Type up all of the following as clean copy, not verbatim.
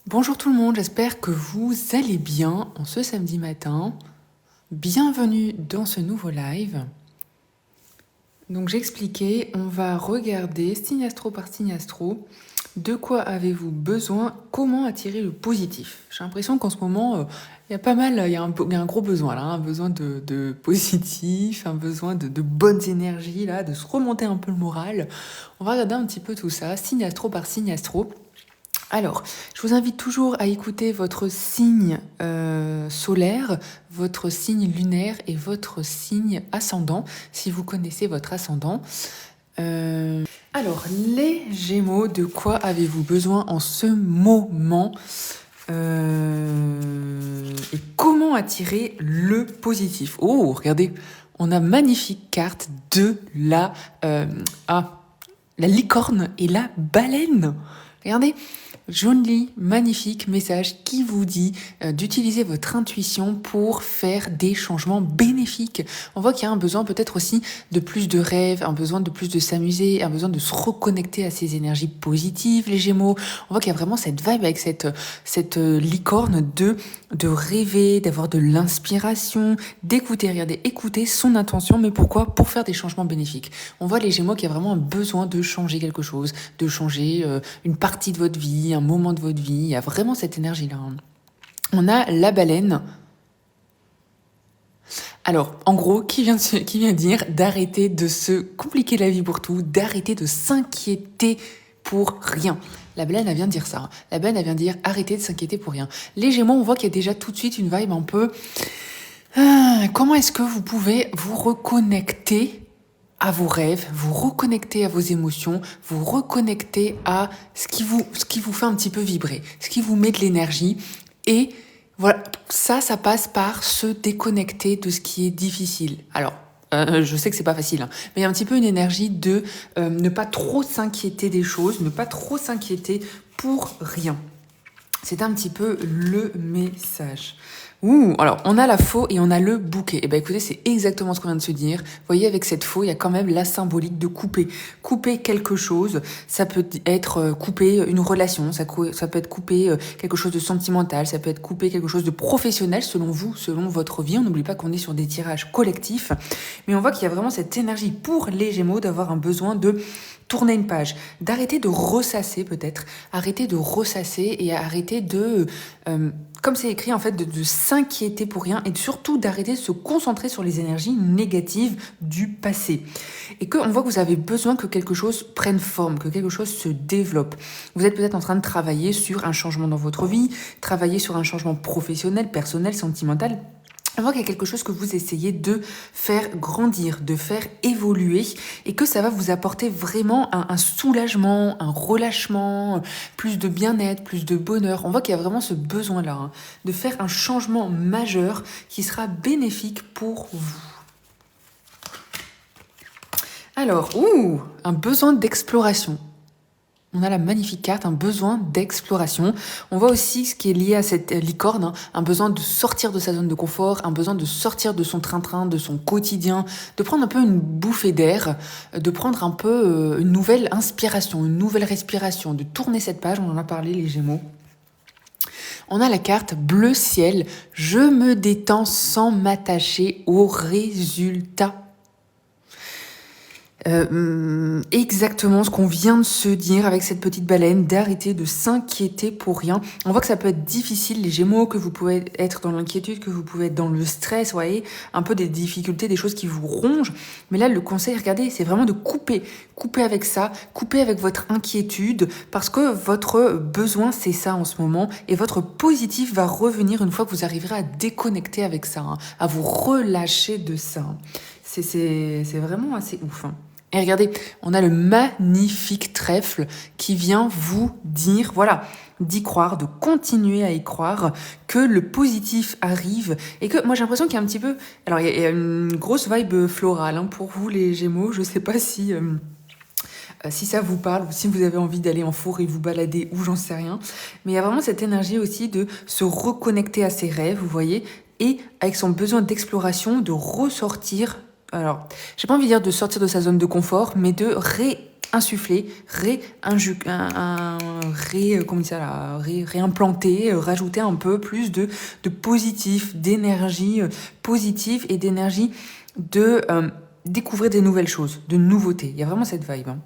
Bonjour tout le monde, j'espère que vous allez bien en ce samedi matin. Bienvenue dans ce nouveau live. Donc j'expliquais, on va regarder signe astro par signe astro. De quoi avez-vous besoin? Comment attirer le positif? J'ai l'impression qu'en ce moment, il y a pas mal, il y a un gros besoin là, un besoin de positif, un besoin de bonnes énergies là, de se remonter un peu le moral. On va regarder un petit peu tout ça, signe astro par signe astro. Alors, je vous invite toujours à écouter votre signe solaire, votre signe lunaire et votre signe ascendant, si vous connaissez votre ascendant. Alors, les Gémeaux, de quoi avez-vous besoin en ce moment et comment attirer le positif? Oh, regardez, on a magnifique carte de la licorne et la baleine. Regardez, joli, magnifique message qui vous dit d'utiliser votre intuition pour faire des changements bénéfiques. On voit qu'il y a un besoin peut-être aussi de plus de rêves, un besoin de plus de s'amuser, un besoin de se reconnecter à ces énergies positives, les Gémeaux. On voit qu'il y a vraiment cette vibe avec cette licorne de rêver, d'avoir de l'inspiration, d'écouter, regardez, écouter son intention, mais pourquoi? Pour faire des changements bénéfiques. On voit les Gémeaux qu'il y a vraiment un besoin de changer quelque chose, de changer une partie de votre vie, un moment de votre vie. Il y a vraiment cette énergie-là. On a la baleine. Alors, en gros, qui vient dire d'arrêter de se compliquer la vie pour tout, d'arrêter de s'inquiéter pour rien. La baleine, elle vient de dire ça. La baleine, elle vient de dire arrêtez de s'inquiéter pour rien. Les Gémeaux, on voit qu'il y a déjà tout de suite une vibe un peu... comment est-ce que vous pouvez vous reconnecter à vos rêves, vous reconnecter à vos émotions, vous reconnecter à ce qui vous fait un petit peu vibrer, ce qui vous met de l'énergie. Et voilà, ça passe par se déconnecter de ce qui est difficile. Alors, je sais que c'est pas facile, hein, mais il y a un petit peu une énergie de ne pas trop s'inquiéter des choses, ne pas trop s'inquiéter pour rien. C'est un petit peu le message. Alors on a la faux et on a le bouquet. Et ben écoutez, c'est exactement ce qu'on vient de se dire. Vous voyez, avec cette faux, il y a quand même la symbolique de couper. Couper quelque chose, ça peut être couper une relation, ça peut être couper quelque chose de sentimental, ça peut être couper quelque chose de professionnel selon vous, selon votre vie. On n'oublie pas qu'on est sur des tirages collectifs. Mais on voit qu'il y a vraiment cette énergie pour les Gémeaux d'avoir un besoin de tourner une page, d'arrêter de ressasser peut-être, arrêter de ressasser et arrêter de, comme c'est écrit en fait, de s'inquiéter pour rien et surtout d'arrêter de se concentrer sur les énergies négatives du passé. Et qu'on voit que vous avez besoin que quelque chose prenne forme, que quelque chose se développe. Vous êtes peut-être en train de travailler sur un changement dans votre vie, travailler sur un changement professionnel, personnel, sentimental. On voit qu'il y a quelque chose que vous essayez de faire grandir, de faire évoluer et que ça va vous apporter vraiment un soulagement, un relâchement, plus de bien-être, plus de bonheur. On voit qu'il y a vraiment ce besoin-là, hein, de faire un changement majeur qui sera bénéfique pour vous. Alors, un besoin d'exploration. On a la magnifique carte, un besoin d'exploration. On voit aussi ce qui est lié à cette licorne, hein, un besoin de sortir de sa zone de confort, un besoin de sortir de son train-train, de son quotidien, de prendre un peu une bouffée d'air, de prendre un peu une nouvelle inspiration, une nouvelle respiration, de tourner cette page, on en a parlé les Gémeaux. On a la carte bleu ciel, je me détends sans m'attacher aux résultats. Exactement ce qu'on vient de se dire avec cette petite baleine, d'arrêter de s'inquiéter pour rien. On voit que ça peut être difficile, les Gémeaux, que vous pouvez être dans l'inquiétude, que vous pouvez être dans le stress, vous voyez, un peu des difficultés, des choses qui vous rongent. Mais là, le conseil, regardez, c'est vraiment de couper avec ça, couper avec votre inquiétude, parce que votre besoin, c'est ça en ce moment, et votre positif va revenir une fois que vous arriverez à déconnecter avec ça, hein, à vous relâcher de ça. C'est vraiment assez ouf, hein. Et regardez, on a le magnifique trèfle qui vient vous dire, voilà, d'y croire, de continuer à y croire, que le positif arrive et que moi j'ai l'impression qu'il y a un petit peu... Alors il y a une grosse vibe florale, hein, pour vous les Gémeaux, je sais pas si ça vous parle ou si vous avez envie d'aller en forêt vous balader ou j'en sais rien. Mais il y a vraiment cette énergie aussi de se reconnecter à ses rêves, vous voyez, et avec son besoin d'exploration, de ressortir... Alors, j'ai pas envie de dire de sortir de sa zone de confort, mais de insuffler, réimplanter, rajouter un peu plus de positif, d'énergie positive et d'énergie de découvrir des nouvelles choses, de nouveautés. Il y a vraiment cette vibe. Hein.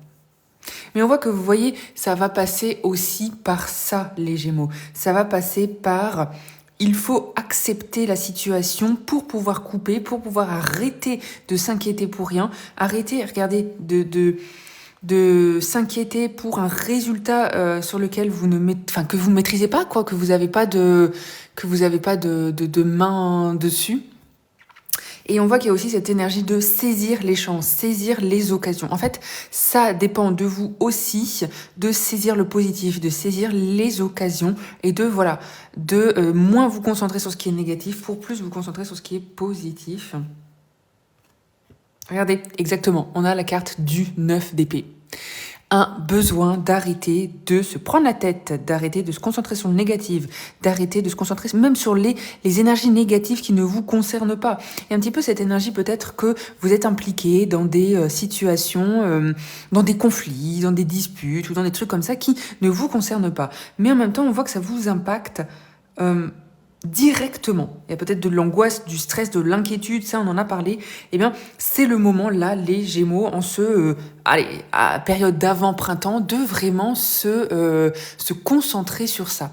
Mais on voit que vous voyez, ça va passer aussi par ça, les Gémeaux. Ça va passer par... Il faut accepter la situation pour pouvoir couper, pour pouvoir arrêter de s'inquiéter pour rien, arrêter, regardez, de s'inquiéter pour un résultat sur lequel vous ne que vous ne maîtrisez pas, quoi, que vous n'avez pas de main dessus. Et on voit qu'il y a aussi cette énergie de saisir les chances, saisir les occasions. En fait, ça dépend de vous aussi, de saisir le positif, de saisir les occasions et de moins vous concentrer sur ce qui est négatif pour plus vous concentrer sur ce qui est positif. Regardez, exactement, on a la carte du 9 d'épée. Un besoin d'arrêter de se prendre la tête, d'arrêter de se concentrer sur le négatif, d'arrêter de se concentrer même sur les énergies négatives qui ne vous concernent pas. Et un petit peu cette énergie peut-être que vous êtes impliqué dans des situations, dans des conflits, dans des disputes ou dans des trucs comme ça qui ne vous concernent pas. Mais en même temps, on voit que ça vous impacte directement. Il y a peut-être de l'angoisse, du stress, de l'inquiétude, ça on en a parlé. Eh bien, c'est le moment là, les Gémeaux, en à période d'avant-printemps, de vraiment se concentrer sur ça.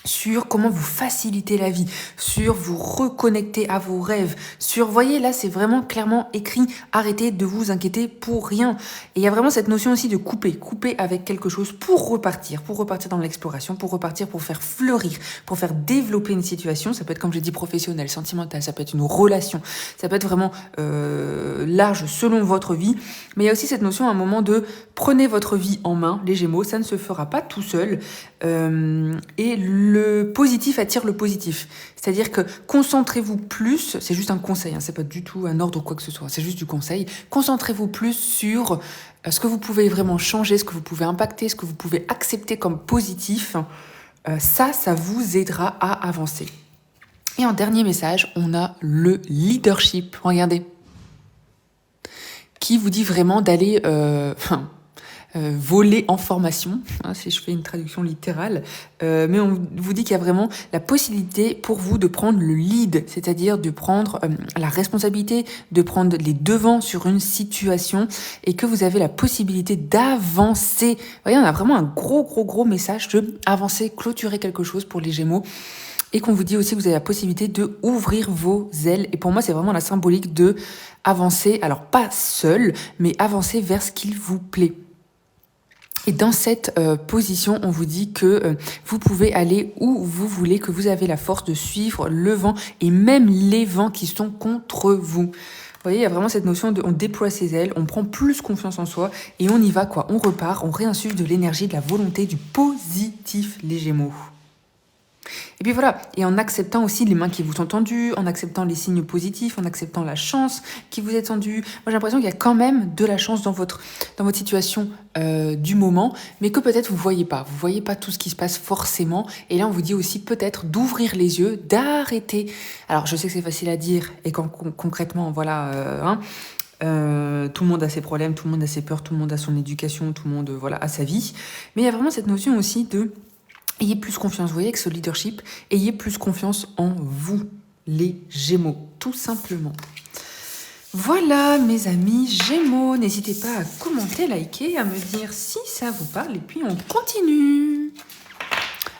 Sur comment vous faciliter la vie, sur vous reconnecter à vos rêves, sur, voyez, là, c'est vraiment clairement écrit, arrêtez de vous inquiéter pour rien. Et il y a vraiment cette notion aussi de couper avec quelque chose pour repartir dans l'exploration, pour repartir, pour faire fleurir, pour faire développer une situation. Ça peut être, comme j'ai dit, professionnel, sentimental, ça peut être une relation, ça peut être vraiment large selon votre vie. Mais il y a aussi cette notion à un moment de prenez votre vie en main, les Gémeaux, ça ne se fera pas tout seul. Et le positif attire le positif. C'est-à-dire que concentrez-vous plus, c'est juste un conseil, hein, c'est pas du tout un ordre ou quoi que ce soit, c'est juste du conseil. Concentrez-vous plus sur ce que vous pouvez vraiment changer, ce que vous pouvez impacter, ce que vous pouvez accepter comme positif. Ça vous aidera à avancer. Et en dernier message, on a le leadership. Regardez. Qui vous dit vraiment d'aller... voler en formation, hein, si je fais une traduction littérale, mais on vous dit qu'il y a vraiment la possibilité pour vous de prendre le lead, c'est-à-dire de prendre la responsabilité, de prendre les devants sur une situation et que vous avez la possibilité d'avancer. Vous voyez, on a vraiment un gros message de avancer, clôturer quelque chose pour les Gémeaux. Et qu'on vous dit aussi que vous avez la possibilité de ouvrir vos ailes. Et pour moi, c'est vraiment la symbolique de avancer, alors pas seul, mais avancer vers ce qu'il vous plaît. Et dans cette position, on vous dit que vous pouvez aller où vous voulez, que vous avez la force de suivre le vent et même les vents qui sont contre vous. Vous voyez, il y a vraiment cette notion de on déploie ses ailes, on prend plus confiance en soi et on y va, quoi. On repart, on réinsuffle de l'énergie, de la volonté, du positif, les Gémeaux. Et puis voilà, et en acceptant aussi les mains qui vous sont tendues, en acceptant les signes positifs, en acceptant la chance qui vous est tendue. Moi, j'ai l'impression qu'il y a quand même de la chance dans votre situation du moment, mais que peut-être vous voyez pas tout ce qui se passe forcément. Et là, on vous dit aussi peut-être d'ouvrir les yeux, d'arrêter. Alors, je sais que c'est facile à dire, et quand concrètement, voilà... tout le monde a ses problèmes, tout le monde a ses peurs, tout le monde a son éducation, tout le monde a sa vie. Mais il y a vraiment cette notion aussi de ayez plus confiance, vous voyez, avec ce leadership, ayez plus confiance en vous, les Gémeaux, tout simplement. Voilà, mes amis Gémeaux, n'hésitez pas à commenter, liker, à me dire si ça vous parle, et puis on continue.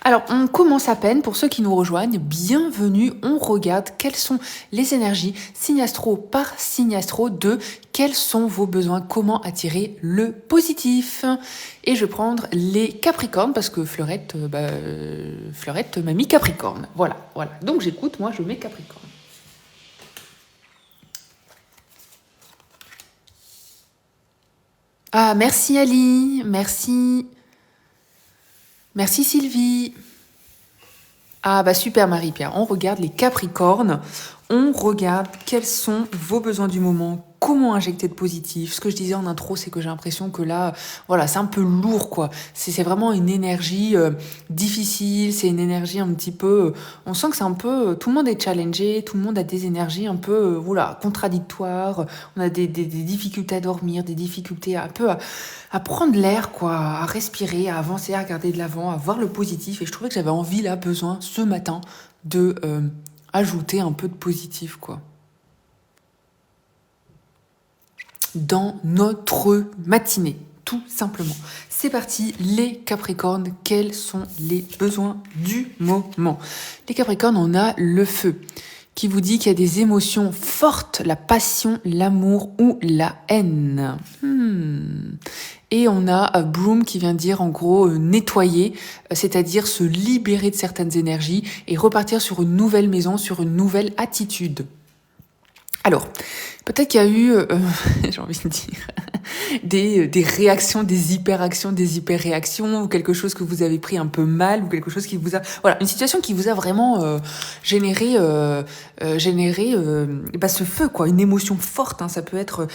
Alors, on commence à peine, pour ceux qui nous rejoignent, bienvenue, on regarde quelles sont les énergies, signe astro par signe astro, de quels sont vos besoins, comment attirer le positif. Et je vais prendre les Capricornes, parce que Fleurette m'a mis Capricorne. Voilà. Donc j'écoute, moi je mets Capricorne. Ah, merci Ali, merci Sylvie. Ah bah super Marie-Pierre, on regarde les Capricornes, on regarde quels sont vos besoins du moment, comment injecter de positif. Ce que je disais en intro, c'est que j'ai l'impression que là, voilà, c'est un peu lourd, quoi. C'est vraiment une énergie difficile, c'est une énergie un petit peu... on sent que c'est un peu... tout le monde est challengé, tout le monde a des énergies un peu, voilà, contradictoires. On a des difficultés à dormir, des difficultés un peu à prendre l'air, quoi, à respirer, à avancer, à regarder de l'avant, à voir le positif. Et je trouvais que j'avais envie, là, besoin, ce matin, de ajouter un peu de positif, quoi, dans notre matinée, tout simplement. C'est parti, les Capricornes, quels sont les besoins du moment? Les Capricornes, on a le feu, qui vous dit qu'il y a des émotions fortes, la passion, l'amour ou la haine. Et on a Broom qui vient dire en gros nettoyer, c'est-à-dire se libérer de certaines énergies et repartir sur une nouvelle maison, sur une nouvelle attitude. Alors, peut-être qu'il y a eu, j'ai envie de dire, des réactions, des hyperactions, des hyperréactions, ou quelque chose que vous avez pris un peu mal, ou quelque chose qui vous a... Voilà, une situation qui vous a vraiment généré ce feu, quoi, une émotion forte. Hein, ça peut être,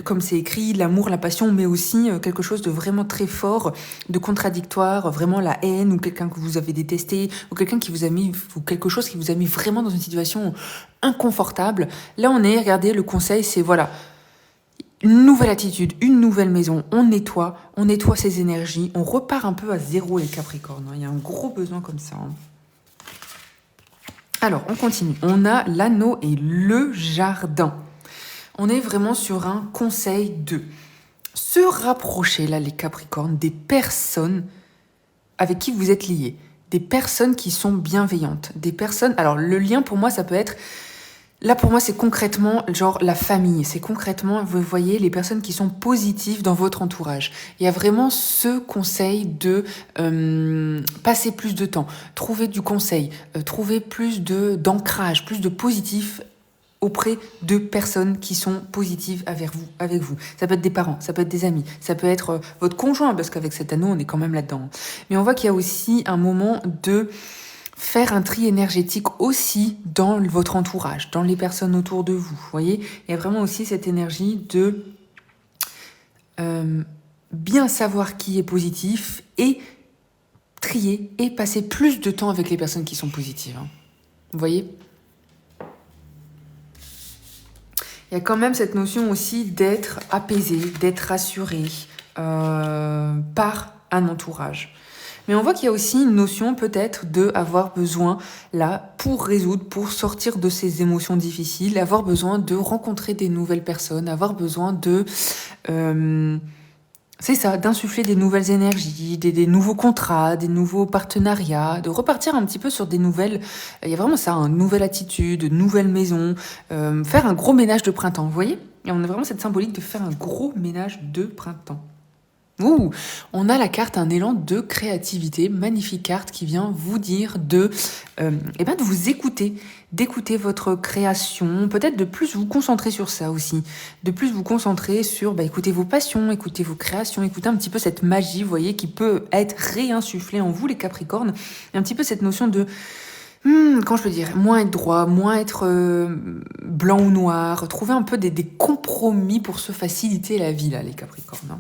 comme c'est écrit, l'amour, la passion, mais aussi quelque chose de vraiment très fort, de contradictoire, vraiment la haine, ou quelqu'un que vous avez détesté, ou quelqu'un qui vous a mis, ou quelque chose qui vous a mis vraiment dans une situation inconfortable. Là, regardez, le conseil, c'est voilà, une nouvelle attitude, une nouvelle maison, on nettoie ces énergies, on repart un peu à zéro les Capricornes. Il y a un gros besoin comme ça. Alors, on continue. On a l'anneau et le jardin. On est vraiment sur un conseil de se rapprocher, là, les Capricornes, des personnes avec qui vous êtes liés, des personnes qui sont bienveillantes, des personnes... Alors, le lien, pour moi, ça peut être... Là, pour moi, c'est concrètement, genre, la famille. C'est concrètement, vous voyez, les personnes qui sont positives dans votre entourage. Il y a vraiment ce conseil de passer plus de temps, trouver du conseil, trouver plus d'ancrage, plus de positif auprès de personnes qui sont positives avec vous. Ça peut être des parents, ça peut être des amis, ça peut être votre conjoint, parce qu'avec cet anneau, on est quand même là-dedans. Mais on voit qu'il y a aussi un moment de... faire un tri énergétique aussi dans votre entourage, dans les personnes autour de vous. Vous voyez, il y a vraiment aussi cette énergie de bien savoir qui est positif et trier et passer plus de temps avec les personnes qui sont positives. Hein. Vous voyez ? Il y a quand même cette notion aussi d'être apaisé, d'être rassuré par un entourage. Mais on voit qu'il y a aussi une notion peut-être d'avoir besoin, là, pour résoudre, pour sortir de ces émotions difficiles, avoir besoin de rencontrer des nouvelles personnes, avoir besoin de... c'est ça, d'insuffler des nouvelles énergies, des nouveaux contrats, des nouveaux partenariats, de repartir un petit peu sur des nouvelles... Il y a vraiment ça, une nouvelle attitude, une nouvelle maison, faire un gros ménage de printemps, vous voyez ? Et on a vraiment cette symbolique de faire un gros ménage de printemps. Ouh, on a la carte, un élan de créativité, magnifique carte qui vient vous dire de vous écouter, d'écouter votre création, peut-être de plus vous concentrer sur ça aussi, de plus vous concentrer sur écouter vos passions, écouter vos créations, écouter un petit peu cette magie, vous voyez, qui peut être réinsufflée en vous les Capricornes, et un petit peu cette notion de comment je peux dire, moins être droit, moins être blanc ou noir, trouver un peu des compromis pour se faciliter la vie là les Capricornes. Hein.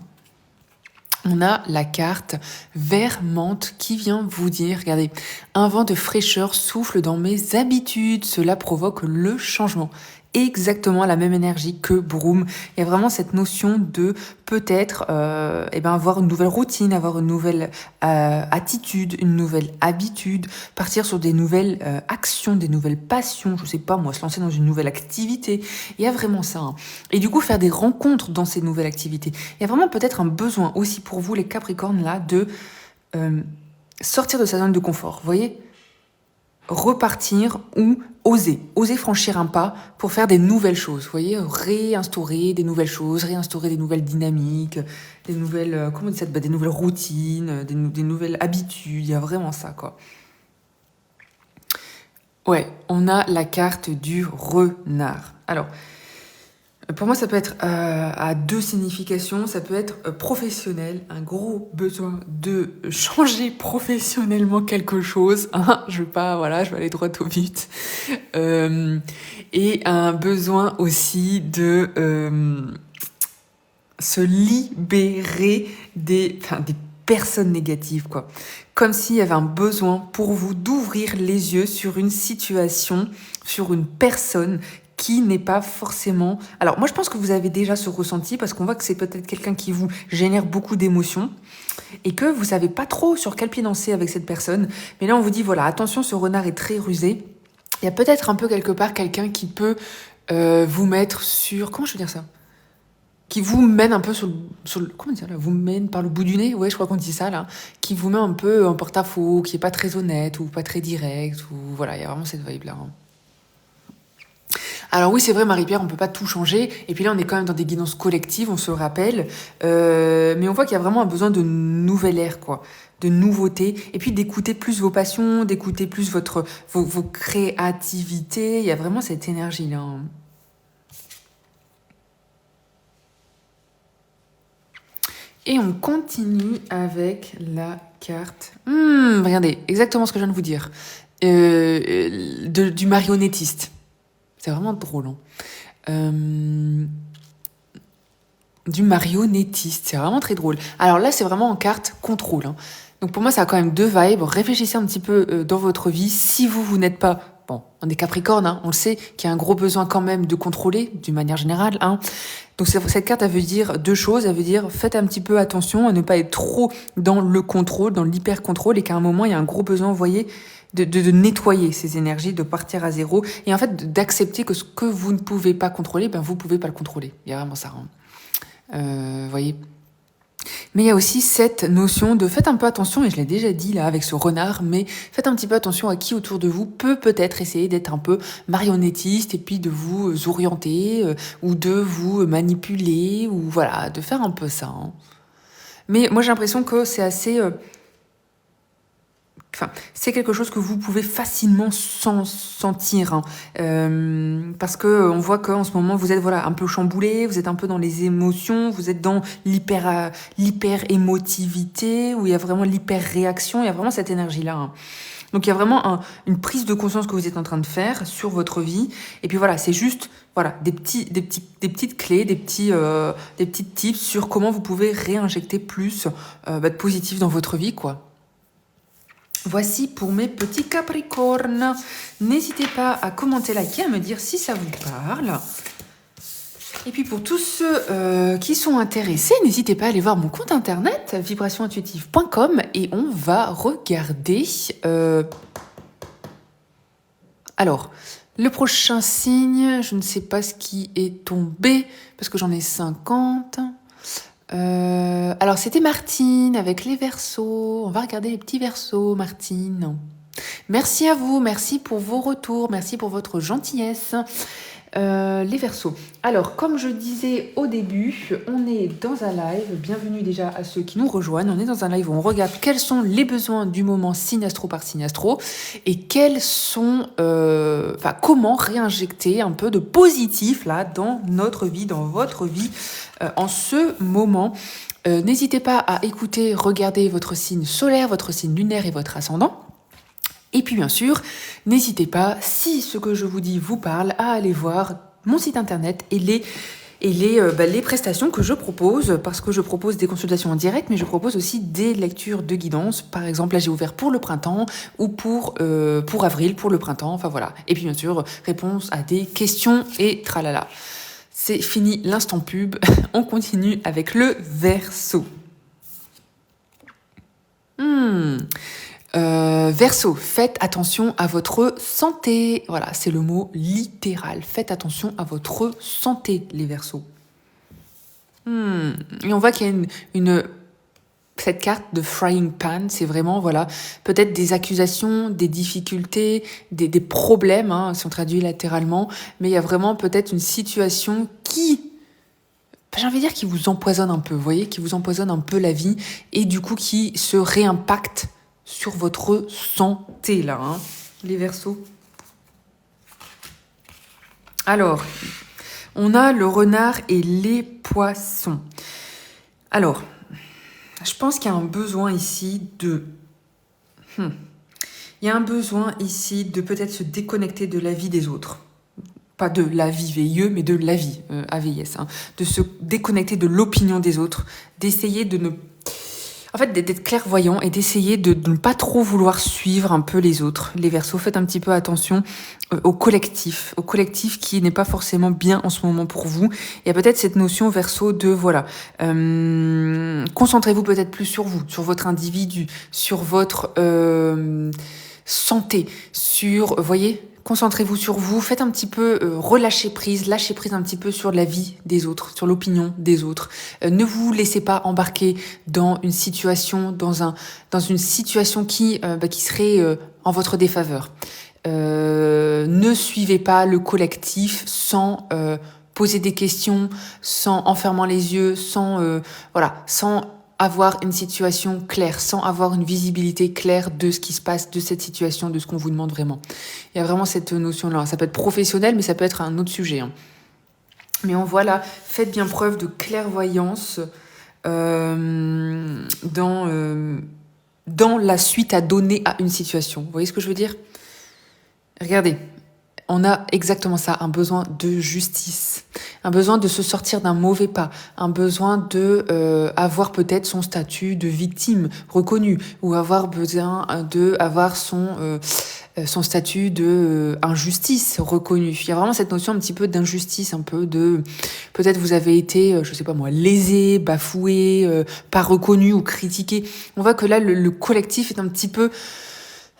On a la carte vert menthe qui vient vous dire, regardez, un vent de fraîcheur souffle dans mes habitudes, cela provoque le changement. Exactement la même énergie que Broom. Il y a vraiment cette notion de peut-être avoir une nouvelle routine, avoir une nouvelle attitude, une nouvelle habitude, partir sur des nouvelles actions, des nouvelles passions, je sais pas moi, se lancer dans une nouvelle activité. Il y a vraiment ça. Hein. Et du coup, faire des rencontres dans ces nouvelles activités. Il y a vraiment peut-être un besoin aussi pour vous, les Capricornes, là, de sortir de sa zone de confort. Vous voyez ? Repartir ou oser franchir un pas pour faire des nouvelles choses, vous voyez, réinstaurer des nouvelles choses, réinstaurer des nouvelles dynamiques, des nouvelles, comment on dit ça, des nouvelles routines, des nouvelles habitudes, il y a vraiment ça, quoi. Ouais, on a la carte du renard. Alors, Pour moi, ça peut être à deux significations. Ça peut être professionnel, un gros besoin de changer professionnellement quelque chose. Hein, je veux pas, voilà, je vais aller droit au but. Et un besoin aussi de se libérer des personnes négatives, quoi. Comme s'il y avait un besoin pour vous d'ouvrir les yeux sur une situation, sur une personne qui n'est pas forcément... Alors, moi, je pense que vous avez déjà ce ressenti parce qu'on voit que c'est peut-être quelqu'un qui vous génère beaucoup d'émotions et que vous savez pas trop sur quel pied danser avec cette personne. Mais là, on vous dit, voilà, attention, ce renard est très rusé. Il y a peut-être un peu quelque part quelqu'un qui peut vous mettre sur... Comment je veux dire ça? Qui vous mène un peu comment dire là, vous mène par le bout du nez, ouais, je crois qu'on dit ça là, qui vous met un peu en porte-à-faux, qui est pas très honnête ou pas très direct, ou voilà, il y a vraiment cette vibe là. Hein. Alors oui, c'est vrai, Marie-Pierre, on peut pas tout changer, et puis là on est quand même dans des guidances collectives, on se le rappelle, mais on voit qu'il y a vraiment un besoin de nouvelle ère, quoi, de nouveauté, et puis d'écouter plus vos passions, d'écouter plus vos créativités, il y a vraiment cette énergie là. Hein. Et on continue avec la carte. Regardez, exactement ce que je viens de vous dire. Du marionnettiste. C'est vraiment drôle. Hein. Du marionnettiste. C'est vraiment très drôle. Alors là, c'est vraiment en carte contrôle. Hein. Donc pour moi, ça a quand même deux vibes. Réfléchissez un petit peu dans votre vie. Si vous n'êtes pas... Bon, on est Capricorne, hein, on le sait, qu'il y a un gros besoin quand même de contrôler, d'une manière générale. Hein. Donc cette carte, elle veut dire deux choses. Elle veut dire, faites un petit peu attention à ne pas être trop dans le contrôle, dans l'hyper-contrôle, et qu'à un moment, il y a un gros besoin, vous voyez, de nettoyer ces énergies, de partir à zéro, et en fait d'accepter que ce que vous ne pouvez pas contrôler, ben vous pouvez pas le contrôler. Il y a vraiment ça. Hein. Voyez. Mais il y a aussi cette notion de faites un peu attention, et je l'ai déjà dit là avec ce renard, mais faites un petit peu attention à qui autour de vous peut peut-être essayer d'être un peu marionnettiste et puis de vous orienter ou de vous manipuler ou voilà, de faire un peu ça. Hein. Mais moi j'ai l'impression que c'est assez... Enfin, c'est quelque chose que vous pouvez facilement sentir, hein. Parce que on voit qu'en ce moment vous êtes voilà un peu chamboulé, vous êtes un peu dans les émotions, vous êtes dans l'hyper émotivité où il y a vraiment l'hyper réaction, il y a vraiment cette énergie là. Hein. Donc il y a vraiment une prise de conscience que vous êtes en train de faire sur votre vie. Et puis voilà, c'est juste voilà des petites clés, des petits tips sur comment vous pouvez réinjecter plus de positif dans votre vie, quoi. Voici pour mes petits Capricornes. N'hésitez pas à commenter, liker, à me dire si ça vous parle. Et puis pour tous ceux qui sont intéressés, n'hésitez pas à aller voir mon compte internet vibrationintuitive.com et on va regarder... Alors, le prochain signe, je ne sais pas ce qui est tombé parce que j'en ai 50... alors c'était Martine avec les Verseaux. On va regarder les petits Verseaux, Martine. Merci à vous, merci pour vos retours, merci pour votre gentillesse. Les Verseaux. Alors, comme je disais au début, on est dans un live. Bienvenue déjà à ceux qui nous rejoignent. On est dans un live où on regarde quels sont les besoins du moment signe astro par signe astro et quels sont, comment réinjecter un peu de positif là dans notre vie, dans votre vie en ce moment. N'hésitez pas à écouter, regarder votre signe solaire, votre signe lunaire et votre ascendant. Et puis bien sûr, n'hésitez pas, si ce que je vous dis vous parle, à aller voir mon site internet et les prestations que je propose, parce que je propose des consultations en direct, mais je propose aussi des lectures de guidance. Par exemple, là j'ai ouvert pour le printemps ou pour avril, pour le printemps, enfin voilà. Et puis bien sûr, réponse à des questions et tralala. C'est fini l'instant pub, on continue avec le Verseau. Verseau, faites attention à votre santé. Voilà, c'est le mot littéral. Faites attention à votre santé, les Verseaux. Et on voit qu'il y a cette carte de frying pan, c'est vraiment, voilà, peut-être des accusations, des difficultés, des problèmes, hein, si on traduit latéralement, mais il y a vraiment peut-être une situation qui, j'ai envie de dire, qui vous empoisonne un peu, vous voyez, qui vous empoisonne un peu la vie, et du coup qui se réimpacte sur votre santé, là, hein, les Verseaux. Alors, On a le renard et les poissons. Alors, je pense qu'il y a un besoin ici de... Il y a un besoin ici de peut-être se déconnecter de la vie des autres. Pas de la vie VIE, mais de la vie, AVIS. De se déconnecter de l'opinion des autres, d'essayer de ne... En fait, d'être clairvoyant et d'essayer de ne pas trop vouloir suivre un peu les autres. Les Verseaux, faites un petit peu attention au collectif qui n'est pas forcément bien en ce moment pour vous. Il y a peut-être cette notion Verseau de, voilà, concentrez-vous peut-être plus sur vous, sur votre individu, sur votre santé, sur, voyez, concentrez-vous sur vous, faites un petit peu lâchez prise un petit peu sur la vie des autres, sur l'opinion des autres. Ne vous laissez pas embarquer dans une situation, dans une situation qui serait en votre défaveur. Ne suivez pas le collectif sans poser des questions, sans en fermant les yeux, sans avoir une situation claire, sans avoir une visibilité claire de ce qui se passe, de cette situation, de ce qu'on vous demande vraiment. Il y a vraiment cette notion-là. Ça peut être professionnel, mais ça peut être un autre sujet. Mais voilà, faites bien preuve de clairvoyance dans la suite à donner à une situation. Vous voyez ce que je veux dire ? Regardez, on a exactement ça, un besoin de justice, un besoin de se sortir d'un mauvais pas, un besoin de avoir peut-être son statut de victime reconnu, ou avoir besoin de avoir son statut de injustice reconnu. Il y a vraiment cette notion un petit peu d'injustice, un peu de peut-être vous avez été, je sais pas moi, lésé, bafoué, pas reconnu ou critiqué. On voit que là le collectif est un petit peu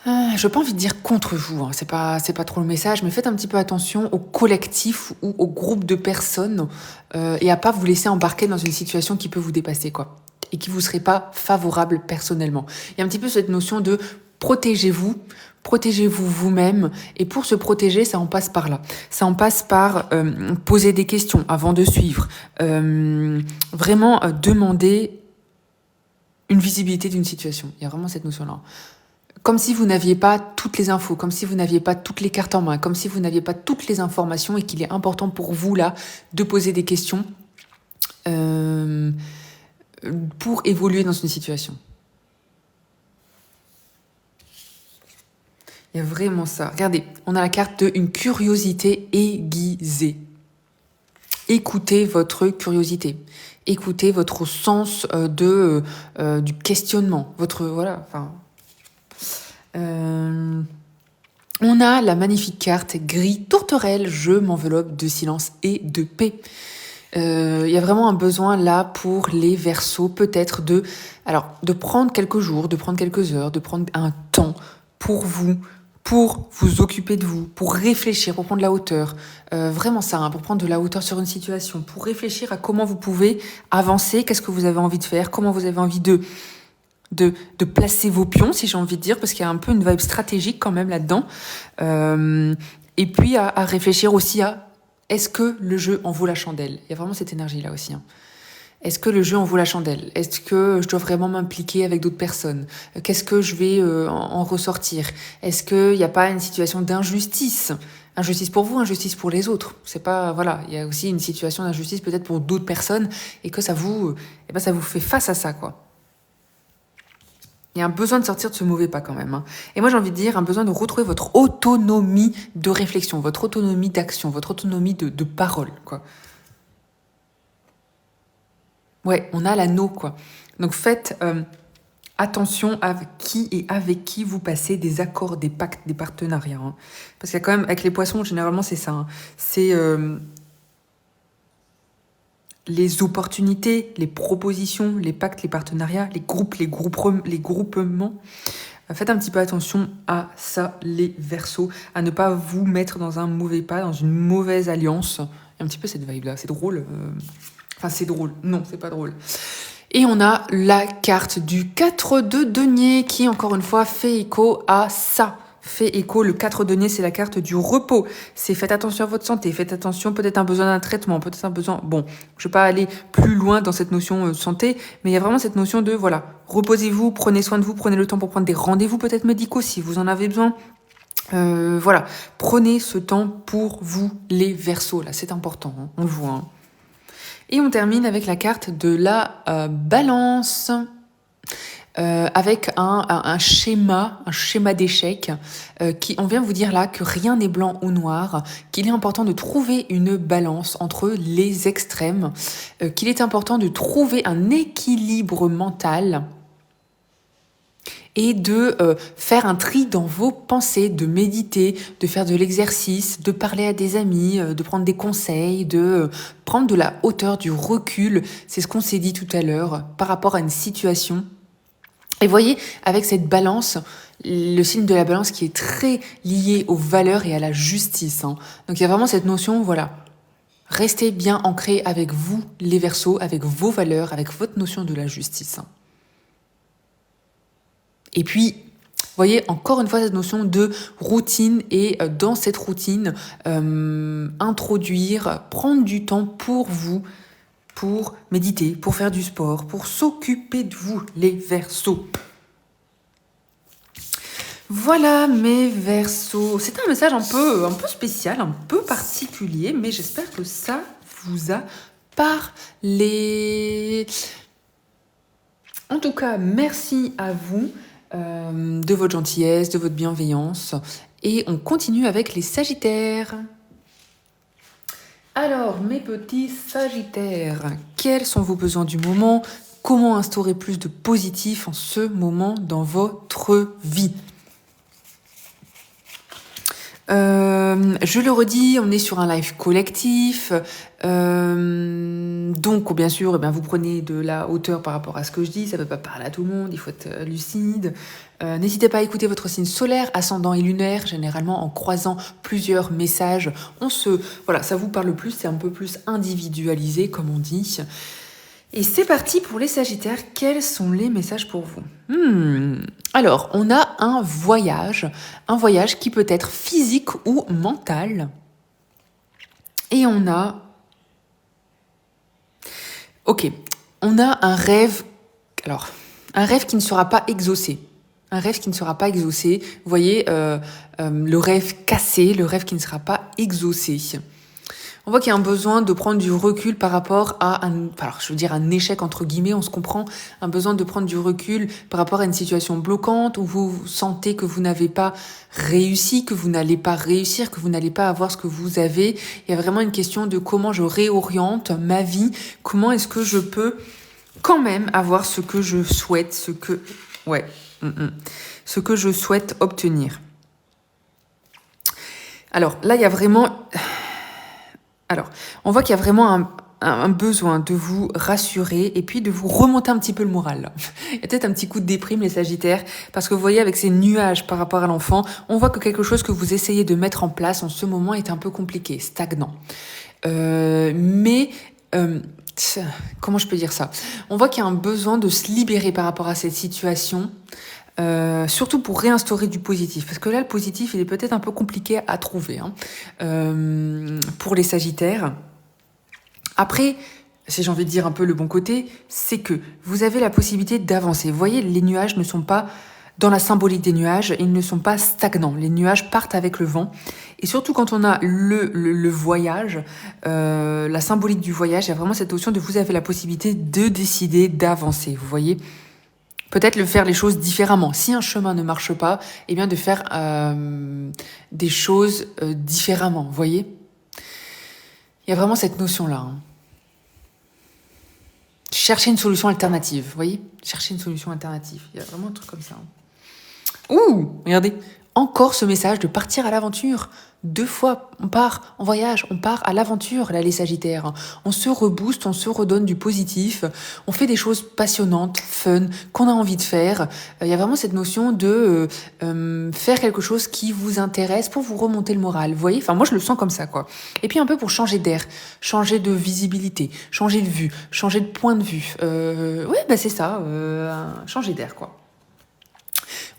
je n'ai pas envie de dire contre vous, c'est pas trop le message, mais faites un petit peu attention au collectif ou au groupe de personnes et à pas vous laisser embarquer dans une situation qui peut vous dépasser, quoi, et qui vous serait pas favorable personnellement. Il y a un petit peu cette notion de protégez-vous vous-même, et pour se protéger, ça en passe par là. Ça en passe par poser des questions avant de suivre, vraiment demander une visibilité d'une situation. Il y a vraiment cette notion-là. Comme si vous n'aviez pas toutes les infos, comme si vous n'aviez pas toutes les cartes en main, comme si vous n'aviez pas toutes les informations et qu'il est important pour vous, là, de poser des questions pour évoluer dans une situation. Il y a vraiment ça. Regardez, on a la carte de une curiosité aiguisée. Écoutez votre curiosité. Écoutez votre sens du questionnement. On a la magnifique carte gris tourterelle, je m'enveloppe de silence et de paix. Il y a vraiment un besoin là pour les Verseaux, peut-être de prendre quelques jours, de prendre quelques heures, de prendre un temps pour vous occuper de vous, pour réfléchir, pour prendre la hauteur. Vraiment ça, pour prendre de la hauteur sur une situation, pour réfléchir à comment vous pouvez avancer, qu'est-ce que vous avez envie de faire, comment vous avez envie de placer vos pions, si j'ai envie de dire, parce qu'il y a un peu une vibe stratégique quand même là-dedans. Et puis à réfléchir aussi à est-ce que le jeu en vaut la chandelle ? Il y a vraiment cette énergie-là aussi. Est-ce que le jeu en vaut la chandelle ? Est-ce que je dois vraiment m'impliquer avec d'autres personnes ? Qu'est-ce que je vais en ressortir ? Est-ce qu'il n'y a pas une situation d'injustice ? Injustice pour vous, injustice pour les autres. C'est pas, voilà, il y a aussi une situation d'injustice peut-être pour d'autres personnes et que ça vous fait face à ça, quoi. Il y a un besoin de sortir de ce mauvais pas quand même. Et moi j'ai envie de dire, un besoin de retrouver votre autonomie de réflexion, votre autonomie d'action, votre autonomie de parole, quoi. Ouais, on a l'anneau, quoi. Donc faites attention avec qui vous passez des accords, des pactes, des partenariats. Parce qu'il y a quand même, avec les poissons, généralement c'est ça. C'est les opportunités, les propositions, les pactes, les partenariats, les groupements. Faites un petit peu attention à ça, les Verseaux, à ne pas vous mettre dans un mauvais pas, dans une mauvaise alliance. Il y a un petit peu cette vibe-là, c'est drôle. C'est drôle. Non, c'est pas drôle. Et on a la carte du 4 de denier qui, encore une fois, fait écho à ça. Le 4 denier, c'est la carte du repos. C'est faites attention à votre santé, faites attention, peut-être un besoin d'un traitement, peut-être un besoin... Bon, je vais pas aller plus loin dans cette notion de santé, mais il y a vraiment cette notion de, voilà, reposez-vous, prenez soin de vous, prenez le temps pour prendre des rendez-vous peut-être médicaux si vous en avez besoin. Voilà, prenez ce temps pour vous, les Verseaux, là, c'est important, hein, on le voit. Hein. Et on termine avec la carte de la balance, avec un schéma d'échec, qui, on vient vous dire là que rien n'est blanc ou noir, qu'il est important de trouver une balance entre les extrêmes, qu'il est important de trouver un équilibre mental, et de faire un tri dans vos pensées, de méditer, de faire de l'exercice, de parler à des amis, de prendre des conseils, de prendre de la hauteur, du recul. C'est ce qu'on s'est dit tout à l'heure par rapport à une situation. Et voyez, avec cette balance, le signe de la balance qui est très lié aux valeurs et à la justice. Hein. Donc il y a vraiment cette notion, voilà, restez bien ancrés avec vous, les Verseaux, avec vos valeurs, avec votre notion de la justice. Hein. Et puis, vous voyez, encore une fois, cette notion de routine et dans cette routine, introduire, prendre du temps pour vous, pour méditer, pour faire du sport, pour s'occuper de vous, les Verseaux. Voilà mes Verseaux. C'était un message un peu spécial, un peu particulier, mais j'espère que ça vous a parlé. En tout cas, merci à vous. De votre gentillesse, de votre bienveillance. Et on continue avec les Sagittaires. Alors, mes petits Sagittaires, quels sont vos besoins du moment? Comment instaurer plus de positif en ce moment dans votre vie? Je le redis, on est sur un live collectif, donc bien sûr, vous prenez de la hauteur par rapport à ce que je dis, ça ne peut pas parler à tout le monde, il faut être lucide. N'hésitez pas à écouter votre signe solaire, ascendant et lunaire, généralement en croisant plusieurs messages, voilà, ça vous parle plus, c'est un peu plus individualisé comme on dit. Et c'est parti pour les Sagittaires. Quels sont les messages pour vous? Alors, on a un voyage qui peut être physique ou mental. Et on a... Ok, on a un rêve... Alors, un rêve qui ne sera pas exaucé. Un rêve qui ne sera pas exaucé. Vous voyez, le rêve cassé, le rêve qui ne sera pas exaucé. On voit qu'il y a un besoin de prendre du recul par rapport à un échec entre guillemets, on se comprend, un besoin de prendre du recul par rapport à une situation bloquante où vous sentez que vous n'avez pas réussi, que vous n'allez pas réussir, que vous n'allez pas avoir ce que vous avez. Il y a vraiment une question de comment je réoriente ma vie, comment est-ce que je peux quand même avoir ce que je souhaite, ce que je souhaite obtenir. Alors là, il y a vraiment... Alors, on voit qu'il y a vraiment un besoin de vous rassurer et puis de vous remonter un petit peu le moral. Il y a peut-être un petit coup de déprime, les Sagittaires, parce que vous voyez, avec ces nuages par rapport à l'enfant, on voit que quelque chose que vous essayez de mettre en place en ce moment est un peu compliqué, stagnant. Comment je peux dire ça? On voit qu'il y a un besoin de se libérer par rapport à cette situation. Surtout pour réinstaurer du positif, parce que là le positif il est peut-être un peu compliqué à trouver pour les Sagittaires. Après, si j'ai envie de dire un peu le bon côté, c'est que vous avez la possibilité d'avancer. Vous voyez, les nuages ne sont pas dans la symbolique des nuages, ils ne sont pas stagnants. Les nuages partent avec le vent. Et surtout quand on a le voyage, la symbolique du voyage, il y a vraiment cette notion de vous avez la possibilité de décider d'avancer. Vous voyez, peut-être le faire les choses différemment. Si un chemin ne marche pas, eh bien de faire des choses différemment, vous voyez? Il y a vraiment cette notion-là. Hein. Chercher une solution alternative, vous voyez? Chercher une solution alternative. Il y a vraiment un truc comme ça. Hein. Ouh, regardez. Encore ce message de partir à l'aventure. 2 fois, on part en voyage, on part à l'aventure, là, les Sagittaires. On se rebooste, on se redonne du positif, on fait des choses passionnantes, fun, qu'on a envie de faire. Il y a vraiment cette notion de faire quelque chose qui vous intéresse pour vous remonter le moral, vous voyez? Enfin, moi, je le sens comme ça, quoi. Et puis un peu pour changer d'air, changer de visibilité, changer de vue, changer de point de vue. C'est ça, changer d'air, quoi.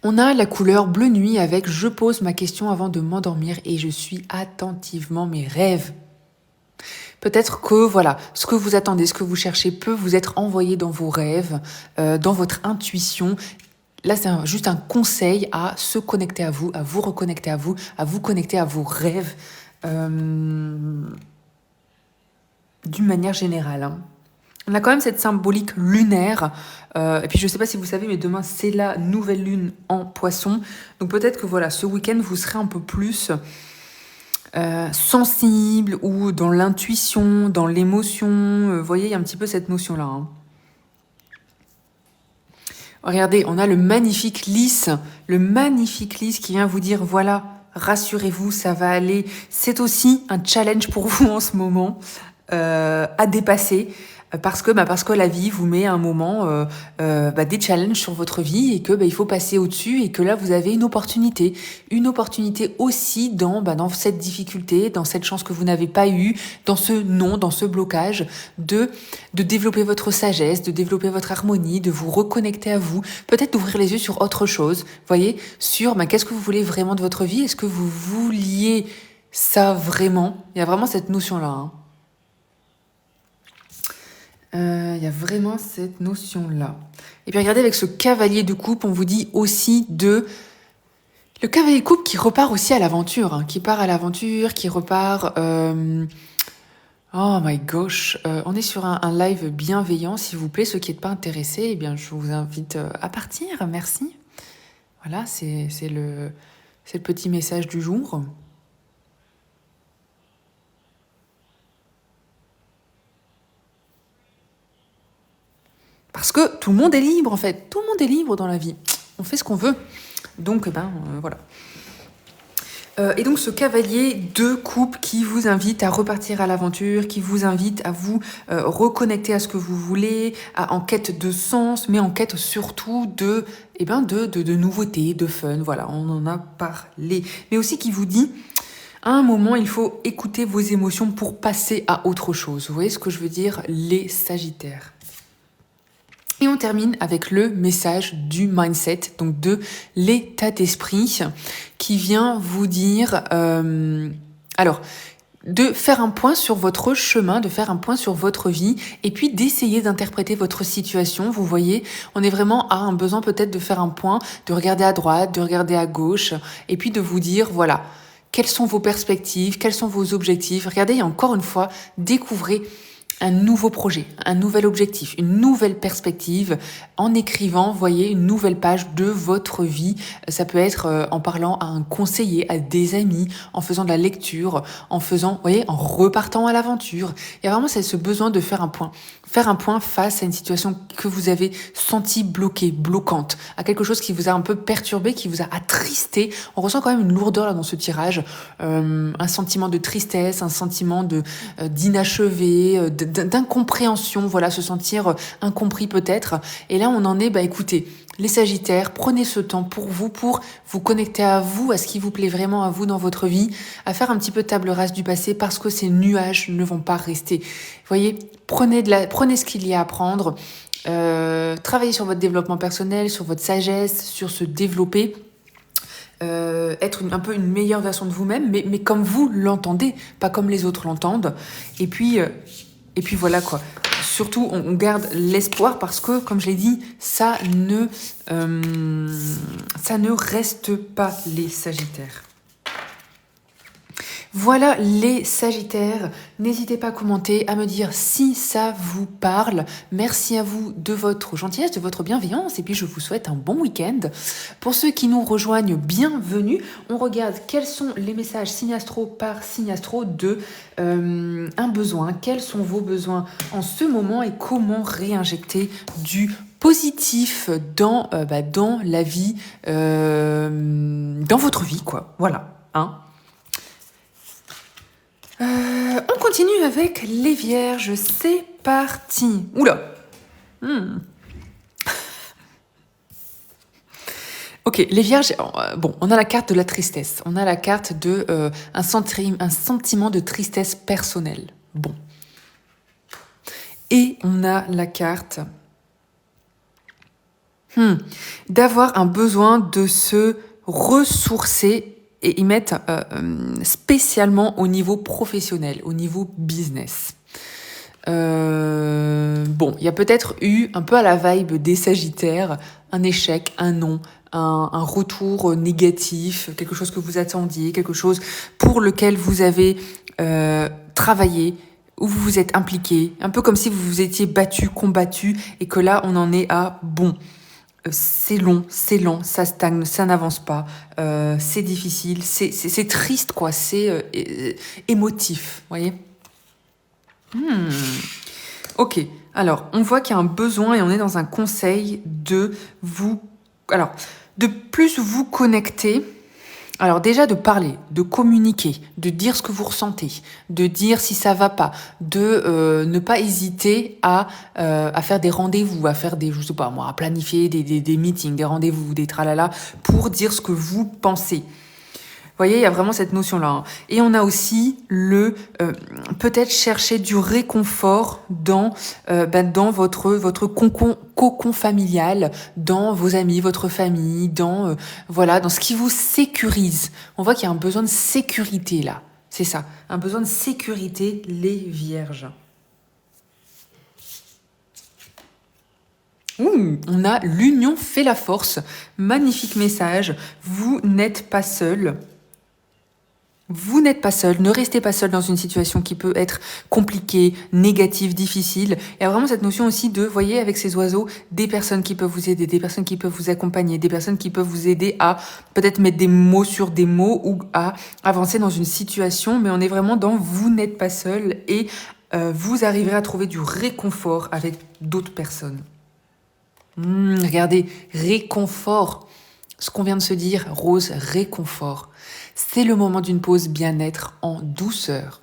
On a la couleur bleu nuit avec « Je pose ma question avant de m'endormir et je suis attentivement mes rêves ». Peut-être que voilà, ce que vous attendez, ce que vous cherchez peut vous être envoyé dans vos rêves, dans votre intuition. Là, c'est juste un conseil à se connecter à vous reconnecter à vous connecter à vos rêves d'une manière générale. Hein. On a quand même cette symbolique lunaire. Et puis, je ne sais pas si vous savez, mais demain, c'est la nouvelle lune en Poisson. Donc, peut-être que voilà, ce week-end, vous serez un peu plus sensible ou dans l'intuition, dans l'émotion. Vous voyez, il y a un petit peu cette notion-là. Hein. Regardez, on a le magnifique lys qui vient vous dire, voilà, rassurez-vous, ça va aller. C'est aussi un challenge pour vous en ce moment à dépasser. Parce que la vie vous met à un moment des challenges sur votre vie et que il faut passer au-dessus et que là vous avez une opportunité aussi dans cette difficulté, dans cette chance que vous n'avez pas eue, dans ce blocage de développer votre sagesse, de développer votre harmonie, de vous reconnecter à vous, peut-être d'ouvrir les yeux sur autre chose, voyez, sur qu'est-ce que vous voulez vraiment de votre vie, est-ce que vous vouliez ça vraiment? Il y a vraiment cette notion-là. Hein. Il y a vraiment cette notion-là. Et puis regardez, avec ce cavalier de coupe, on vous dit aussi le cavalier de coupe qui repart aussi à l'aventure, hein, qui part à l'aventure, qui repart... Oh my gosh, on est sur un live bienveillant, s'il vous plaît. Ceux qui n'êtes pas intéressés, eh bien, je vous invite à partir, merci. Voilà, c'est le petit message du jour. Parce que tout le monde est libre, en fait. Tout le monde est libre dans la vie. On fait ce qu'on veut. Donc, voilà. Et donc, ce cavalier de coupe qui vous invite à repartir à l'aventure, qui vous invite à vous reconnecter à ce que vous voulez, en quête de sens, mais en quête surtout de nouveautés, de fun. Voilà, on en a parlé. Mais aussi qui vous dit... À un moment, il faut écouter vos émotions pour passer à autre chose. Vous voyez ce que je veux dire, les Sagittaires. Et on termine avec le message du mindset, donc de l'état d'esprit, qui vient vous dire, de faire un point sur votre chemin, de faire un point sur votre vie, et puis d'essayer d'interpréter votre situation. Vous voyez, on est vraiment à un besoin peut-être de faire un point, de regarder à droite, de regarder à gauche, et puis de vous dire, voilà, quelles sont vos perspectives, quels sont vos objectifs. Regardez, et encore une fois, découvrez un nouveau projet, un nouvel objectif, une nouvelle perspective en écrivant, voyez, une nouvelle page de votre vie. Ça peut être en parlant à un conseiller, à des amis, en faisant de la lecture, en repartant à l'aventure. Il y a vraiment ce besoin de faire un point face à une situation que vous avez sentie bloquée, bloquante, à quelque chose qui vous a un peu perturbé, qui vous a attristé. On ressent quand même une lourdeur là dans ce tirage, un sentiment de tristesse, un sentiment d'inachevé, d'incompréhension, voilà, se sentir incompris peut-être. Et là, on en est, écoutez, les Sagittaires, prenez ce temps pour vous connecter à vous, à ce qui vous plaît vraiment à vous dans votre vie, à faire un petit peu table rase du passé parce que ces nuages ne vont pas rester. Vous voyez, prenez ce qu'il y a à prendre, travaillez sur votre développement personnel, sur votre sagesse, sur se développer. Être un peu une meilleure version de vous-même, mais comme vous l'entendez, pas comme les autres l'entendent. Et puis voilà quoi. Surtout, on garde l'espoir parce que, comme je l'ai dit, ça ne reste pas, les Sagittaires. Voilà les Sagittaires, n'hésitez pas à commenter, à me dire si ça vous parle. Merci à vous de votre gentillesse, de votre bienveillance et puis je vous souhaite un bon week-end. Pour ceux qui nous rejoignent, bienvenue. On regarde quels sont les messages signe astro par signe astro de un besoin. Quels sont vos besoins en ce moment et comment réinjecter du positif dans la vie, dans votre vie quoi. Voilà, hein. On continue avec les Vierges, c'est parti. Oula. Ok, les Vierges, on a la carte de la tristesse. On a la carte de un sentiment de tristesse personnelle. Bon. Et on a la carte d'avoir un besoin de se ressourcer. Et ils mettent spécialement au niveau professionnel, au niveau business. Bon, il y a peut-être eu, un peu à la vibe des Sagittaires, un échec, un non, un retour négatif, quelque chose que vous attendiez, quelque chose pour lequel vous avez travaillé, où vous vous êtes impliqué, un peu comme si vous vous étiez battu, combattu, et que là, on en est à bon. C'est long, c'est lent, ça stagne, ça n'avance pas, c'est difficile, c'est triste, quoi, c'est émotif, vous voyez. Ok, alors on voit qu'il y a un besoin et on est dans un conseil de vous... Alors, de plus vous connecter. Alors déjà de parler, de communiquer, de dire ce que vous ressentez, de dire si ça va pas, de ne pas hésiter à faire des rendez-vous, à faire des, je sais pas moi, à planifier des meetings, des rendez-vous, des tralala, pour dire ce que vous pensez. Vous voyez, il y a vraiment cette notion-là. Hein. Et on a aussi le peut-être chercher du réconfort dans votre cocon familial, dans vos amis, votre famille, dans voilà, dans ce qui vous sécurise. On voit qu'il y a un besoin de sécurité là. C'est ça, un besoin de sécurité, les vierges. On a l'union fait la force. Magnifique message. Vous n'êtes pas seul. Vous n'êtes pas seul, ne restez pas seul dans une situation qui peut être compliquée, négative, difficile. Il y a vraiment cette notion aussi de, voyez, avec ces oiseaux, des personnes qui peuvent vous aider, des personnes qui peuvent vous accompagner, des personnes qui peuvent vous aider à peut-être mettre des mots sur des mots ou à avancer dans une situation, mais on est vraiment dans vous n'êtes pas seul et vous arriverez à trouver du réconfort avec d'autres personnes. Regardez, réconfort. Ce qu'on vient de se dire, Rose, réconfort. C'est le moment d'une pause bien-être en douceur.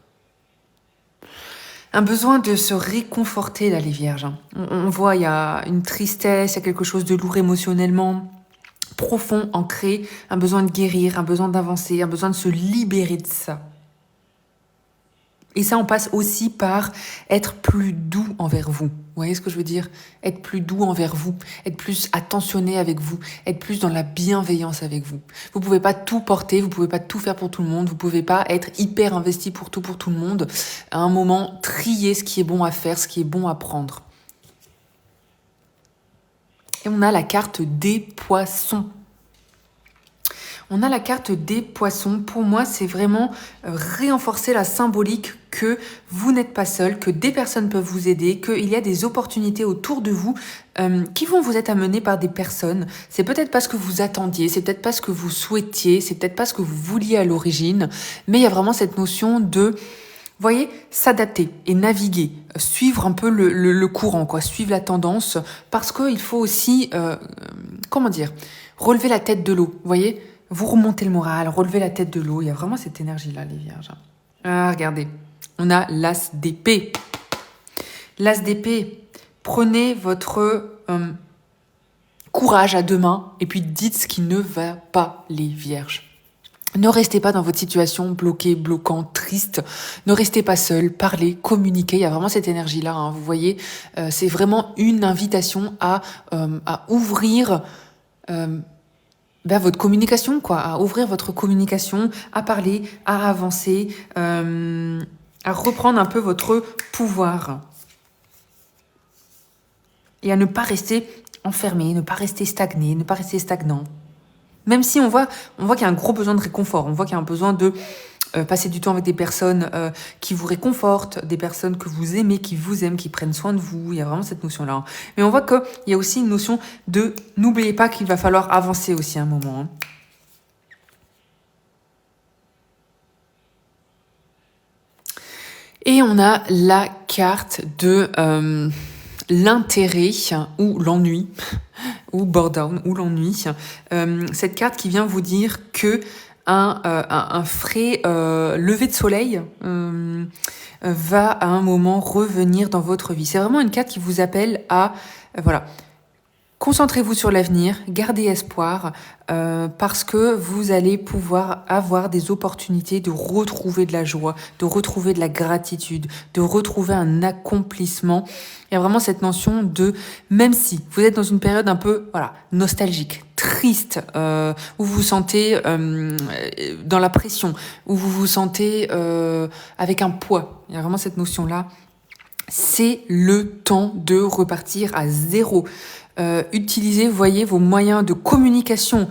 Un besoin de se réconforter, là, les vierges. On voit, il y a une tristesse, il y a quelque chose de lourd émotionnellement, profond, ancré, un besoin de guérir, un besoin d'avancer, un besoin de se libérer de ça. Et ça, on passe aussi par être plus doux envers vous. Vous voyez ce que je veux dire? Être plus doux envers vous, être plus attentionné avec vous, être plus dans la bienveillance avec vous. Vous pouvez pas tout porter, vous pouvez pas tout faire pour tout le monde, vous pouvez pas être hyper investi pour tout le monde. À un moment, trier ce qui est bon à faire, ce qui est bon à prendre. Et on a la carte des poissons. On a la carte des poissons. Pour moi, c'est vraiment renforcer la symbolique que vous n'êtes pas seul, que des personnes peuvent vous aider, qu'il y a des opportunités autour de vous qui vont vous être amenées par des personnes. C'est peut-être pas ce que vous attendiez, c'est peut-être pas ce que vous souhaitiez, c'est peut-être pas ce que vous vouliez à l'origine, mais il y a vraiment cette notion de... Vous voyez, s'adapter et naviguer, suivre un peu le courant, quoi, suivre la tendance, parce qu'il faut aussi, relever la tête de l'eau, vous voyez, vous remontez le moral, relever la tête de l'eau, il y a vraiment cette énergie-là, les vierges. Ah, regardez, on a l'as d'épée. L'as d'épée, prenez votre courage à deux mains et puis dites ce qui ne va pas, les vierges. Ne restez pas dans votre situation bloquée, bloquant, triste. Ne restez pas seul, parlez, communiquez. Il y a vraiment cette énergie-là, hein, vous voyez. C'est vraiment une invitation à ouvrir votre communication, quoi. À ouvrir votre communication, à parler, à avancer, à reprendre un peu votre pouvoir. Et à ne pas rester enfermé, ne pas rester stagné, ne pas rester stagnant. Même si on voit qu'il y a un gros besoin de réconfort, on voit qu'il y a un besoin de passer du temps avec des personnes qui vous réconfortent, des personnes que vous aimez, qui vous aiment, qui prennent soin de vous. Il y a vraiment cette notion-là. Hein. Mais on voit qu'il y a aussi une notion de... N'oubliez pas qu'il va falloir avancer aussi un moment. Hein. Et on a la carte de l'intérêt ou l'ennui. Ou boredom, ou l'ennui. Cette carte qui vient vous dire que un frais lever de soleil va à un moment revenir dans votre vie. C'est vraiment une carte qui vous appelle à... voilà. Concentrez-vous sur l'avenir, gardez espoir, parce que vous allez pouvoir avoir des opportunités de retrouver de la joie, de retrouver de la gratitude, de retrouver un accomplissement. Il y a vraiment cette notion de, même si vous êtes dans une période un peu nostalgique, triste, où vous vous sentez dans la pression, où vous vous sentez avec un poids. Il y a vraiment cette notion-là. c'est le temps de repartir à zéro. Utilisez, voyez, vos moyens de communication.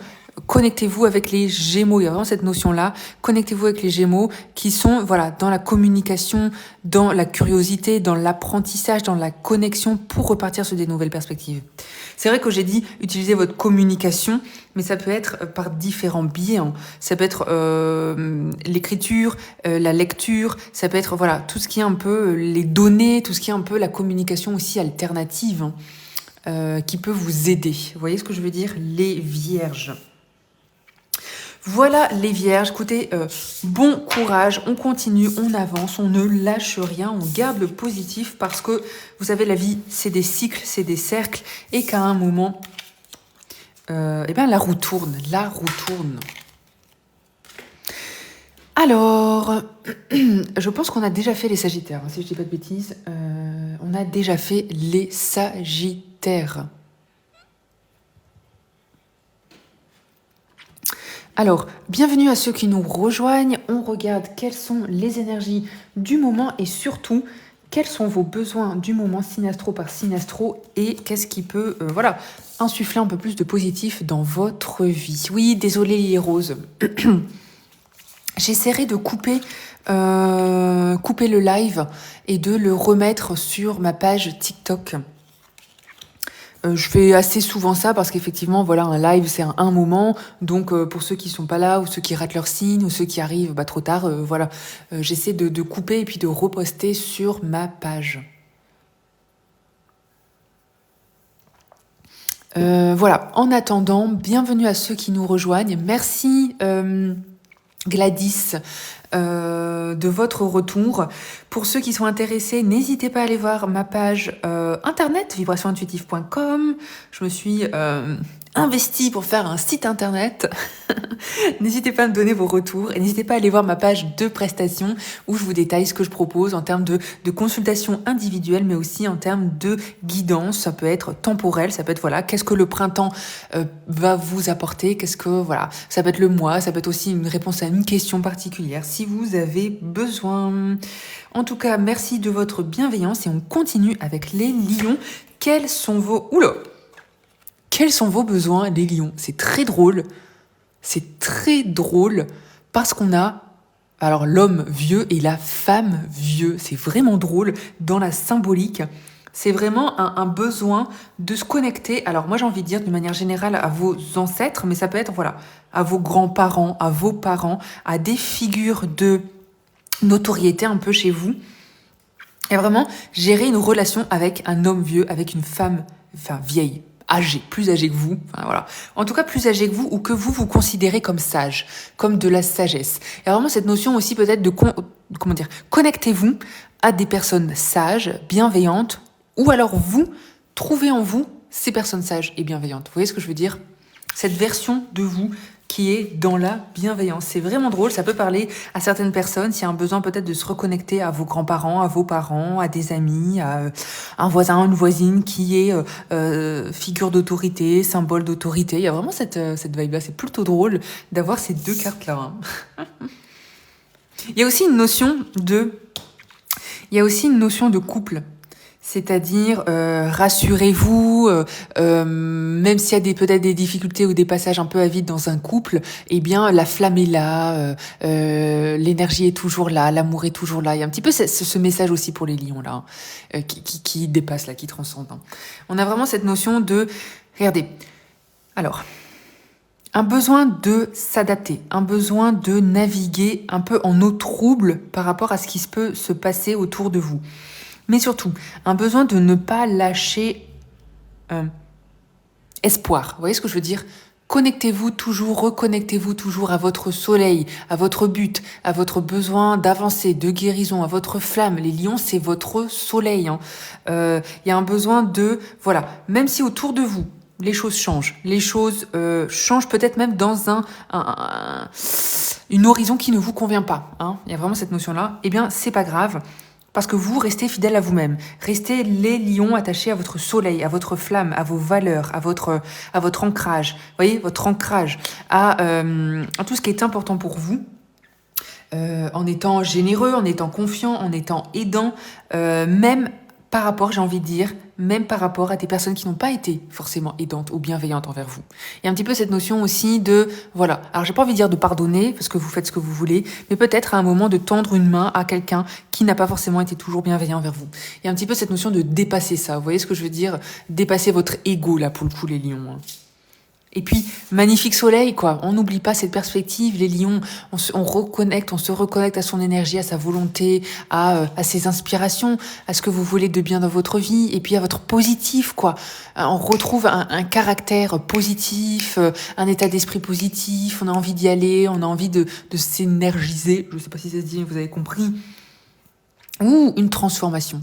Connectez-vous avec les Gémeaux. Il y a vraiment cette notion-là. Connectez-vous avec les Gémeaux qui sont, voilà, dans la communication, dans la curiosité, dans l'apprentissage, dans la connexion pour repartir sur des nouvelles perspectives. C'est vrai que j'ai dit utiliser votre communication, mais ça peut être par différents biais. Hein. Ça peut être l'écriture, la lecture, ça peut être voilà tout ce qui est un peu les données, tout ce qui est un peu la communication aussi alternative hein, qui peut vous aider. Vous voyez ce que je veux dire? Les Vierges. Voilà les Vierges, écoutez, bon courage, on continue, on avance, on ne lâche rien, on garde le positif parce que vous savez la vie c'est des cycles, c'est des cercles et qu'à un moment, eh bien la roue tourne, la roue tourne. Alors, je pense qu'on a déjà fait les Sagittaires, hein, si je ne dis pas de bêtises, on a déjà fait les Sagittaires. Alors, bienvenue à ceux qui nous rejoignent. On regarde quelles sont les énergies du moment et surtout, quels sont vos besoins du moment signe astro par signe astro et qu'est-ce qui peut voilà, insuffler un peu plus de positif dans votre vie. Oui, désolé les roses. J'essaierai de couper le live et de le remettre sur ma page TikTok. Je fais assez souvent ça parce qu'effectivement, voilà, un live, c'est un moment. Donc, pour ceux qui sont pas là ou ceux qui ratent leur signe ou ceux qui arrivent trop tard, voilà, j'essaie de couper et puis de reposter sur ma page. Voilà, en attendant, bienvenue à ceux qui nous rejoignent. Merci Gladys de votre retour. Pour ceux qui sont intéressés, n'hésitez pas à aller voir ma page internet vibrationintuitive.com. Je me suis investie pour faire un site internet. N'hésitez pas à me donner vos retours et n'hésitez pas à aller voir ma page de prestations où je vous détaille ce que je propose en termes de consultation individuelle mais aussi en termes de guidance. Ça peut être temporel, ça peut être voilà, qu'est-ce que le printemps va vous apporter, qu'est-ce que voilà, ça peut être le mois, ça peut être aussi une réponse à une question particulière si vous avez besoin. En tout cas, merci de votre bienveillance et on continue avec les lions. Quels sont vos besoins, les lions? C'est très drôle. C'est très drôle parce qu'on a alors l'homme vieux et la femme vieux. C'est vraiment drôle dans la symbolique. C'est vraiment un besoin de se connecter. Alors moi j'ai envie de dire d'une manière générale à vos ancêtres, mais ça peut être voilà à vos grands-parents, à vos parents, à des figures de notoriété un peu chez vous. Et vraiment gérer une relation avec un homme vieux, avec une femme vieille. Âgé, plus âgé que vous, enfin, voilà. En tout cas, plus âgé que vous ou que vous considérez comme sage, comme de la sagesse. Il y a vraiment cette notion aussi peut-être de, connectez-vous à des personnes sages, bienveillantes, ou alors vous, trouvez en vous ces personnes sages et bienveillantes. Vous voyez ce que je veux dire? Cette version de vous qui est dans la bienveillance. C'est vraiment drôle, ça peut parler à certaines personnes s'il y a un besoin peut-être de se reconnecter à vos grands-parents, à vos parents, à des amis, à un voisin, une voisine qui est figure d'autorité, symbole d'autorité. Il y a vraiment cette vibe-là, c'est plutôt drôle d'avoir ces deux cartes-là. Hein. Il y a aussi une notion de couple. C'est-à-dire, rassurez-vous, même s'il y a peut-être des difficultés ou des passages un peu à vide dans un couple, eh bien, la flamme est là, l'énergie est toujours là, l'amour est toujours là. Il y a un petit peu ce message aussi pour les lions, là, qui dépasse, là, qui transcende. Hein. On a vraiment cette notion de... Regardez, alors... Un besoin de s'adapter, un besoin de naviguer un peu en eau trouble par rapport à ce qui peut se passer autour de vous. Mais surtout, un besoin de ne pas lâcher espoir. Vous voyez ce que je veux dire? Connectez-vous toujours, reconnectez-vous toujours à votre soleil, à votre but, à votre besoin d'avancer, de guérison, à votre flamme. Les lions, c'est votre soleil. Hein. Y a un besoin de... Voilà, même si autour de vous, les choses changent. Les choses changent peut-être même dans une horizon qui ne vous convient pas. Hein. Il y a vraiment cette notion-là. Eh bien, c'est pas grave. Parce que vous restez fidèle à vous-même. Restez les lions attachés à votre soleil, à votre flamme, à vos valeurs, à votre ancrage. Vous voyez, votre ancrage à tout ce qui est important pour vous. En étant généreux, en étant confiant, en étant aidant, même par rapport, j'ai envie de dire, même par rapport à des personnes qui n'ont pas été forcément aidantes ou bienveillantes envers vous. Il y a un petit peu cette notion aussi de, voilà, alors j'ai pas envie de dire de pardonner, parce que vous faites ce que vous voulez, mais peut-être à un moment de tendre une main à quelqu'un qui n'a pas forcément été toujours bienveillant envers vous. Il y a un petit peu cette notion de dépasser ça, vous voyez ce que je veux dire? Dépasser votre ego, là, pour le coup, les lions. Hein. Et puis, magnifique soleil, quoi. On n'oublie pas cette perspective, les lions. On se reconnecte à son énergie, à sa volonté, à ses inspirations, à ce que vous voulez de bien dans votre vie, et puis à votre positif, quoi. On retrouve un caractère positif, un état d'esprit positif, on a envie d'y aller, on a envie de s'énergiser. Je sais pas si ça se dit, mais vous avez compris. Ou une transformation.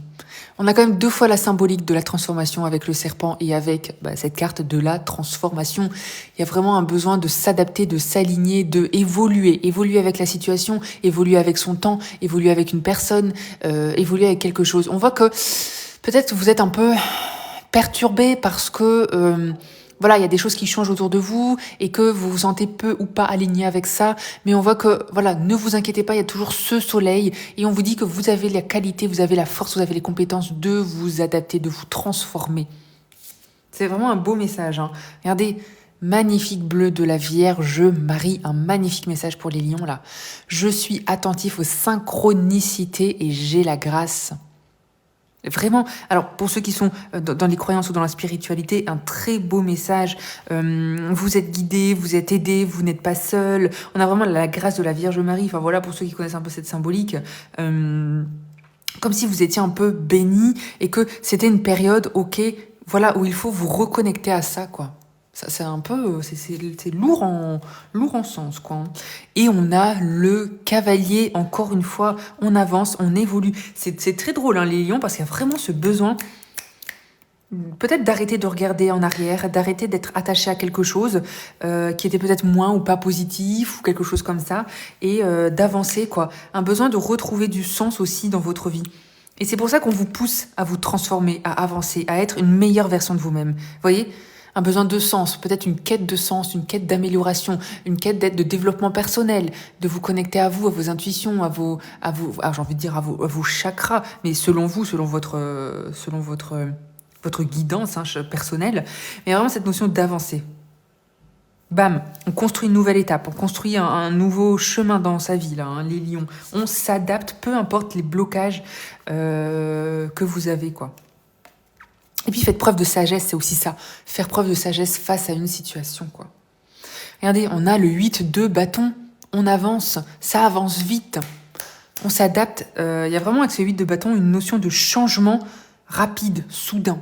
On a quand même 2 fois la symbolique de la transformation avec le serpent et avec cette carte de la transformation. Il y a vraiment un besoin de s'adapter, de s'aligner, de évoluer. Évoluer avec la situation, évoluer avec son temps, évoluer avec une personne, évoluer avec quelque chose. On voit que peut-être vous êtes un peu perturbé parce que... voilà, il y a des choses qui changent autour de vous et que vous vous sentez peu ou pas aligné avec ça. Mais on voit que, voilà, ne vous inquiétez pas, il y a toujours ce soleil et on vous dit que vous avez la qualité, vous avez la force, vous avez les compétences de vous adapter, de vous transformer. C'est vraiment un beau message. Hein. Regardez, magnifique bleu de la Vierge Marie, un magnifique message pour les lions là. Je suis attentif aux synchronicités et j'ai la grâce. Vraiment, alors pour ceux qui sont dans les croyances ou dans la spiritualité, un très beau message. Vous êtes guidés, vous êtes aidés, vous n'êtes pas seuls. On a vraiment la grâce de la Vierge Marie. Enfin voilà, pour ceux qui connaissent un peu cette symbolique. Comme si vous étiez un peu bénis et que c'était une période, voilà, où il faut vous reconnecter à ça, quoi. Ça, c'est un peu, c'est lourd en sens, quoi. Et on a le cavalier, encore une fois, on avance, on évolue. C'est très drôle, hein, les lions, parce qu'il y a vraiment ce besoin, peut-être d'arrêter de regarder en arrière, d'arrêter d'être attaché à quelque chose qui était peut-être moins ou pas positif, ou quelque chose comme ça, et d'avancer, quoi. Un besoin de retrouver du sens aussi dans votre vie. Et c'est pour ça qu'on vous pousse à vous transformer, à avancer, à être une meilleure version de vous-même. Vous voyez ? Un besoin de sens, peut-être une quête de sens, une quête d'amélioration, une quête de développement personnel, de vous connecter à vous, à vos intuitions, j'ai envie de dire à vos chakras, mais selon vous, selon votre guidance personnelle, mais vraiment cette notion d'avancer. Bam, on construit une nouvelle étape, on construit un nouveau chemin dans sa vie, là, hein, les lions. On s'adapte, peu importe les blocages que vous avez, quoi. Et puis faites preuve de sagesse, c'est aussi ça. Faire preuve de sagesse face à une situation, quoi. Regardez, on a le 8 de bâton. On avance, ça avance vite. On s'adapte. Il y a vraiment avec ce 8 de bâton une notion de changement rapide, soudain.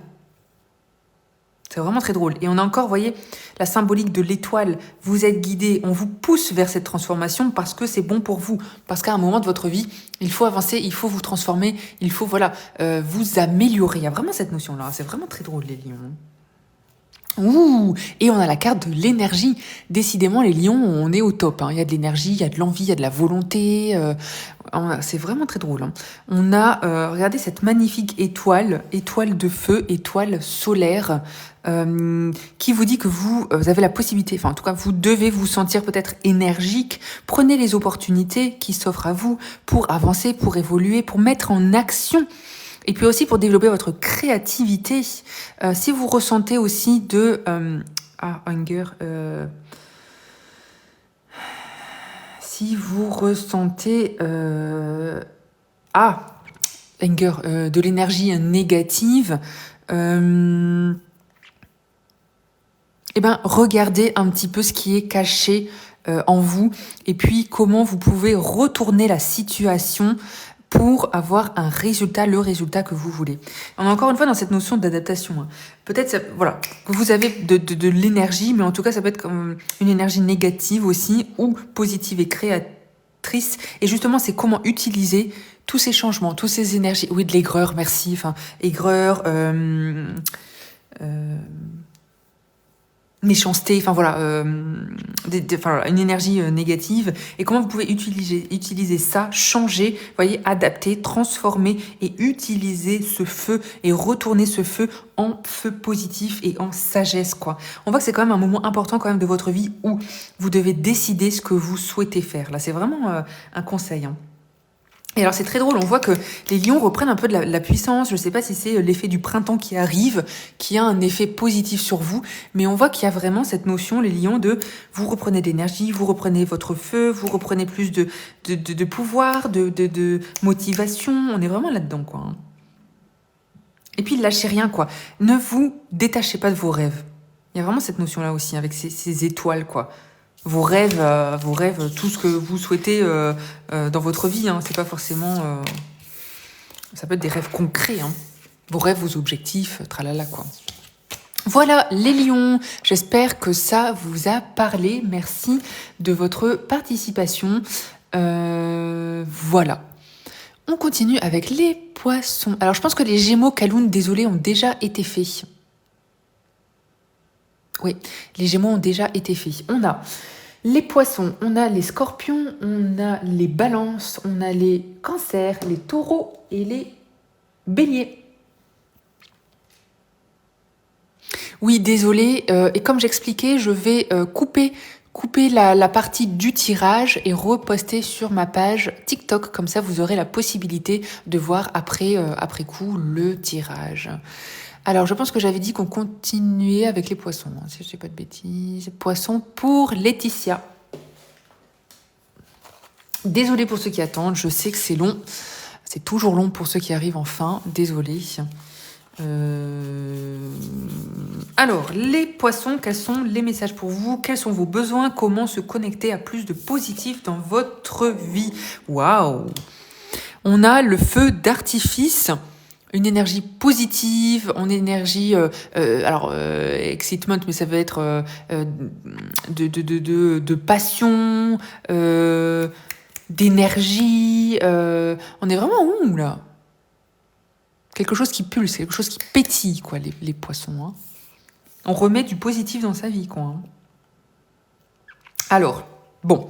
C'est vraiment très drôle. Et on a encore, vous voyez, la symbolique de l'étoile. Vous êtes guidé, on vous pousse vers cette transformation parce que c'est bon pour vous. Parce qu'à un moment de votre vie, il faut avancer, il faut vous transformer, il faut vous améliorer. Il y a vraiment cette notion-là. C'est vraiment très drôle, les lions. Ouh, et on a la carte de l'énergie. Décidément, les lions, on est au top. Hein. Il y a de l'énergie, il y a de l'envie, il y a de la volonté. C'est vraiment très drôle. Hein. On a, regardez cette magnifique étoile de feu, étoile solaire, qui vous dit que vous avez la possibilité, enfin en tout cas, vous devez vous sentir peut-être énergique. Prenez les opportunités qui s'offrent à vous pour avancer, pour évoluer, pour mettre en action. Et puis aussi pour développer votre créativité. Si vous ressentez aussi de... anger... si vous ressentez... anger, de l'énergie négative... regardez un petit peu ce qui est caché en vous. Et puis comment vous pouvez retourner la situation pour avoir le résultat que vous voulez. On est encore une fois dans cette notion d'adaptation. Hein. Peut-être, voilà, que vous avez de l'énergie, mais en tout cas, ça peut être comme une énergie négative aussi, ou positive et créatrice. Et justement, c'est comment utiliser tous ces changements, toutes ces énergies. Oui, de l'aigreur, merci. Enfin, aigreur, méchanceté, enfin voilà, une énergie négative, et comment vous pouvez utiliser ça, changer, voyez, adapter, transformer et utiliser ce feu et retourner ce feu en feu positif et en sagesse, quoi. On voit que c'est quand même un moment important quand même de votre vie où vous devez décider ce que vous souhaitez faire. Là, c'est vraiment un conseil, hein. Et alors c'est très drôle, on voit que les lions reprennent un peu de la puissance, je sais pas si c'est l'effet du printemps qui arrive, qui a un effet positif sur vous, mais on voit qu'il y a vraiment cette notion, les lions, de vous reprenez de l'énergie, vous reprenez votre feu, vous reprenez plus de pouvoir, de motivation, on est vraiment là-dedans, quoi. Hein. Et puis lâchez rien, quoi. Ne vous détachez pas de vos rêves. Il y a vraiment cette notion-là aussi, avec ces étoiles, quoi. Vos rêves, tout ce que vous souhaitez dans votre vie. Hein. C'est pas forcément... ça peut être des rêves concrets. Hein. Vos rêves, vos objectifs, tralala, quoi. Voilà, les lions. J'espère que ça vous a parlé. Merci de votre participation. Voilà. On continue avec les poissons. Alors, je pense que les gémeaux, Kaloun, désolé, ont déjà été faits. Oui, les gémeaux ont déjà été faits. On a les poissons, on a les scorpions, on a les balances, on a les cancers, les taureaux et les béliers. Oui, désolé. Et comme j'expliquais, je vais couper la partie du tirage et reposter sur ma page TikTok. Comme ça, vous aurez la possibilité de voir après coup le tirage. Alors, je pense que j'avais dit qu'on continuait avec les poissons, hein, si je ne dis pas de bêtises. Poissons pour Laetitia. Désolée pour ceux qui attendent, je sais que c'est long. C'est toujours long pour ceux qui arrivent enfin, désolée. Alors, les poissons, quels sont les messages pour vous? Quels sont vos besoins? Comment se connecter à plus de positif dans votre vie? Waouh! On a le feu d'artifice. Une énergie positive, une énergie, excitement, mais ça veut être de passion, d'énergie. On est vraiment où, là? Quelque chose qui pulse, quelque chose qui pétille, quoi, les poissons. Hein. On remet du positif dans sa vie, quoi. Hein. Alors, bon.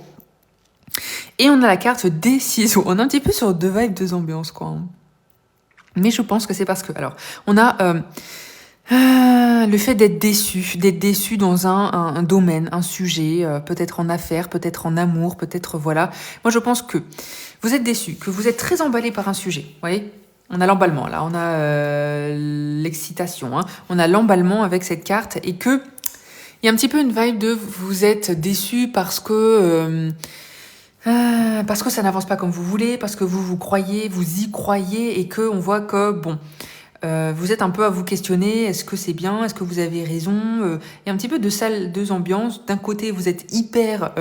Et on a la carte des ciseaux. On est un petit peu sur deux vibes, deux ambiances, quoi. Hein. Mais je pense que c'est parce que... Alors, on a le fait d'être déçu dans un domaine, un sujet, peut-être en affaires, peut-être en amour, peut-être... Voilà. Moi, je pense que vous êtes déçu, que vous êtes très emballé par un sujet. Vous voyez ? On a l'emballement, là. On a l'excitation. Hein. On a l'emballement avec cette carte. Et que... Il y a un petit peu une vibe de vous êtes déçu parce que ça n'avance pas comme vous voulez, parce que vous y croyez, et que on voit que, bon, vous êtes un peu à vous questionner, est-ce que c'est bien, est-ce que vous avez raison, il y a un petit peu de deux ambiances. D'un côté, vous êtes hyper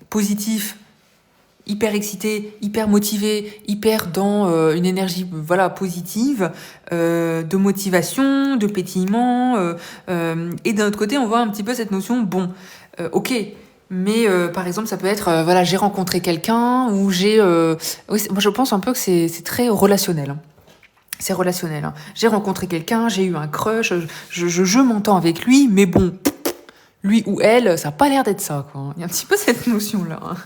positif, hyper excité, hyper motivé, hyper dans une énergie positive, de motivation, de pétillement, et d'un autre côté, on voit un petit peu cette notion, bon, ok, mais par exemple, ça peut être, j'ai rencontré quelqu'un, ou moi je pense un peu que c'est très relationnel. Hein. C'est relationnel. Hein. J'ai rencontré quelqu'un, j'ai eu un crush, je m'entends avec lui, mais bon, lui ou elle, ça n'a pas l'air d'être ça. Quoi. Il y a un petit peu cette notion-là. Hein.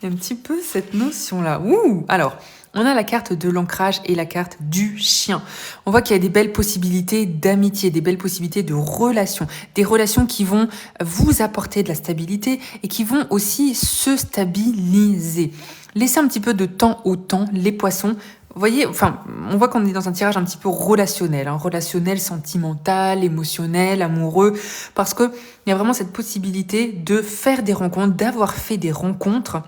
Il y a un petit peu cette notion-là. Ouh. Alors, on a la carte de l'ancrage et la carte du chien. On voit qu'il y a des belles possibilités d'amitié, des belles possibilités de relations, des relations qui vont vous apporter de la stabilité et qui vont aussi se stabiliser. Laissez un petit peu de temps au temps, les poissons. Vous voyez, on voit qu'on est dans un tirage un petit peu relationnel, hein, relationnel, sentimental, émotionnel, amoureux, parce que il y a vraiment cette possibilité de faire des rencontres, d'avoir fait des rencontres,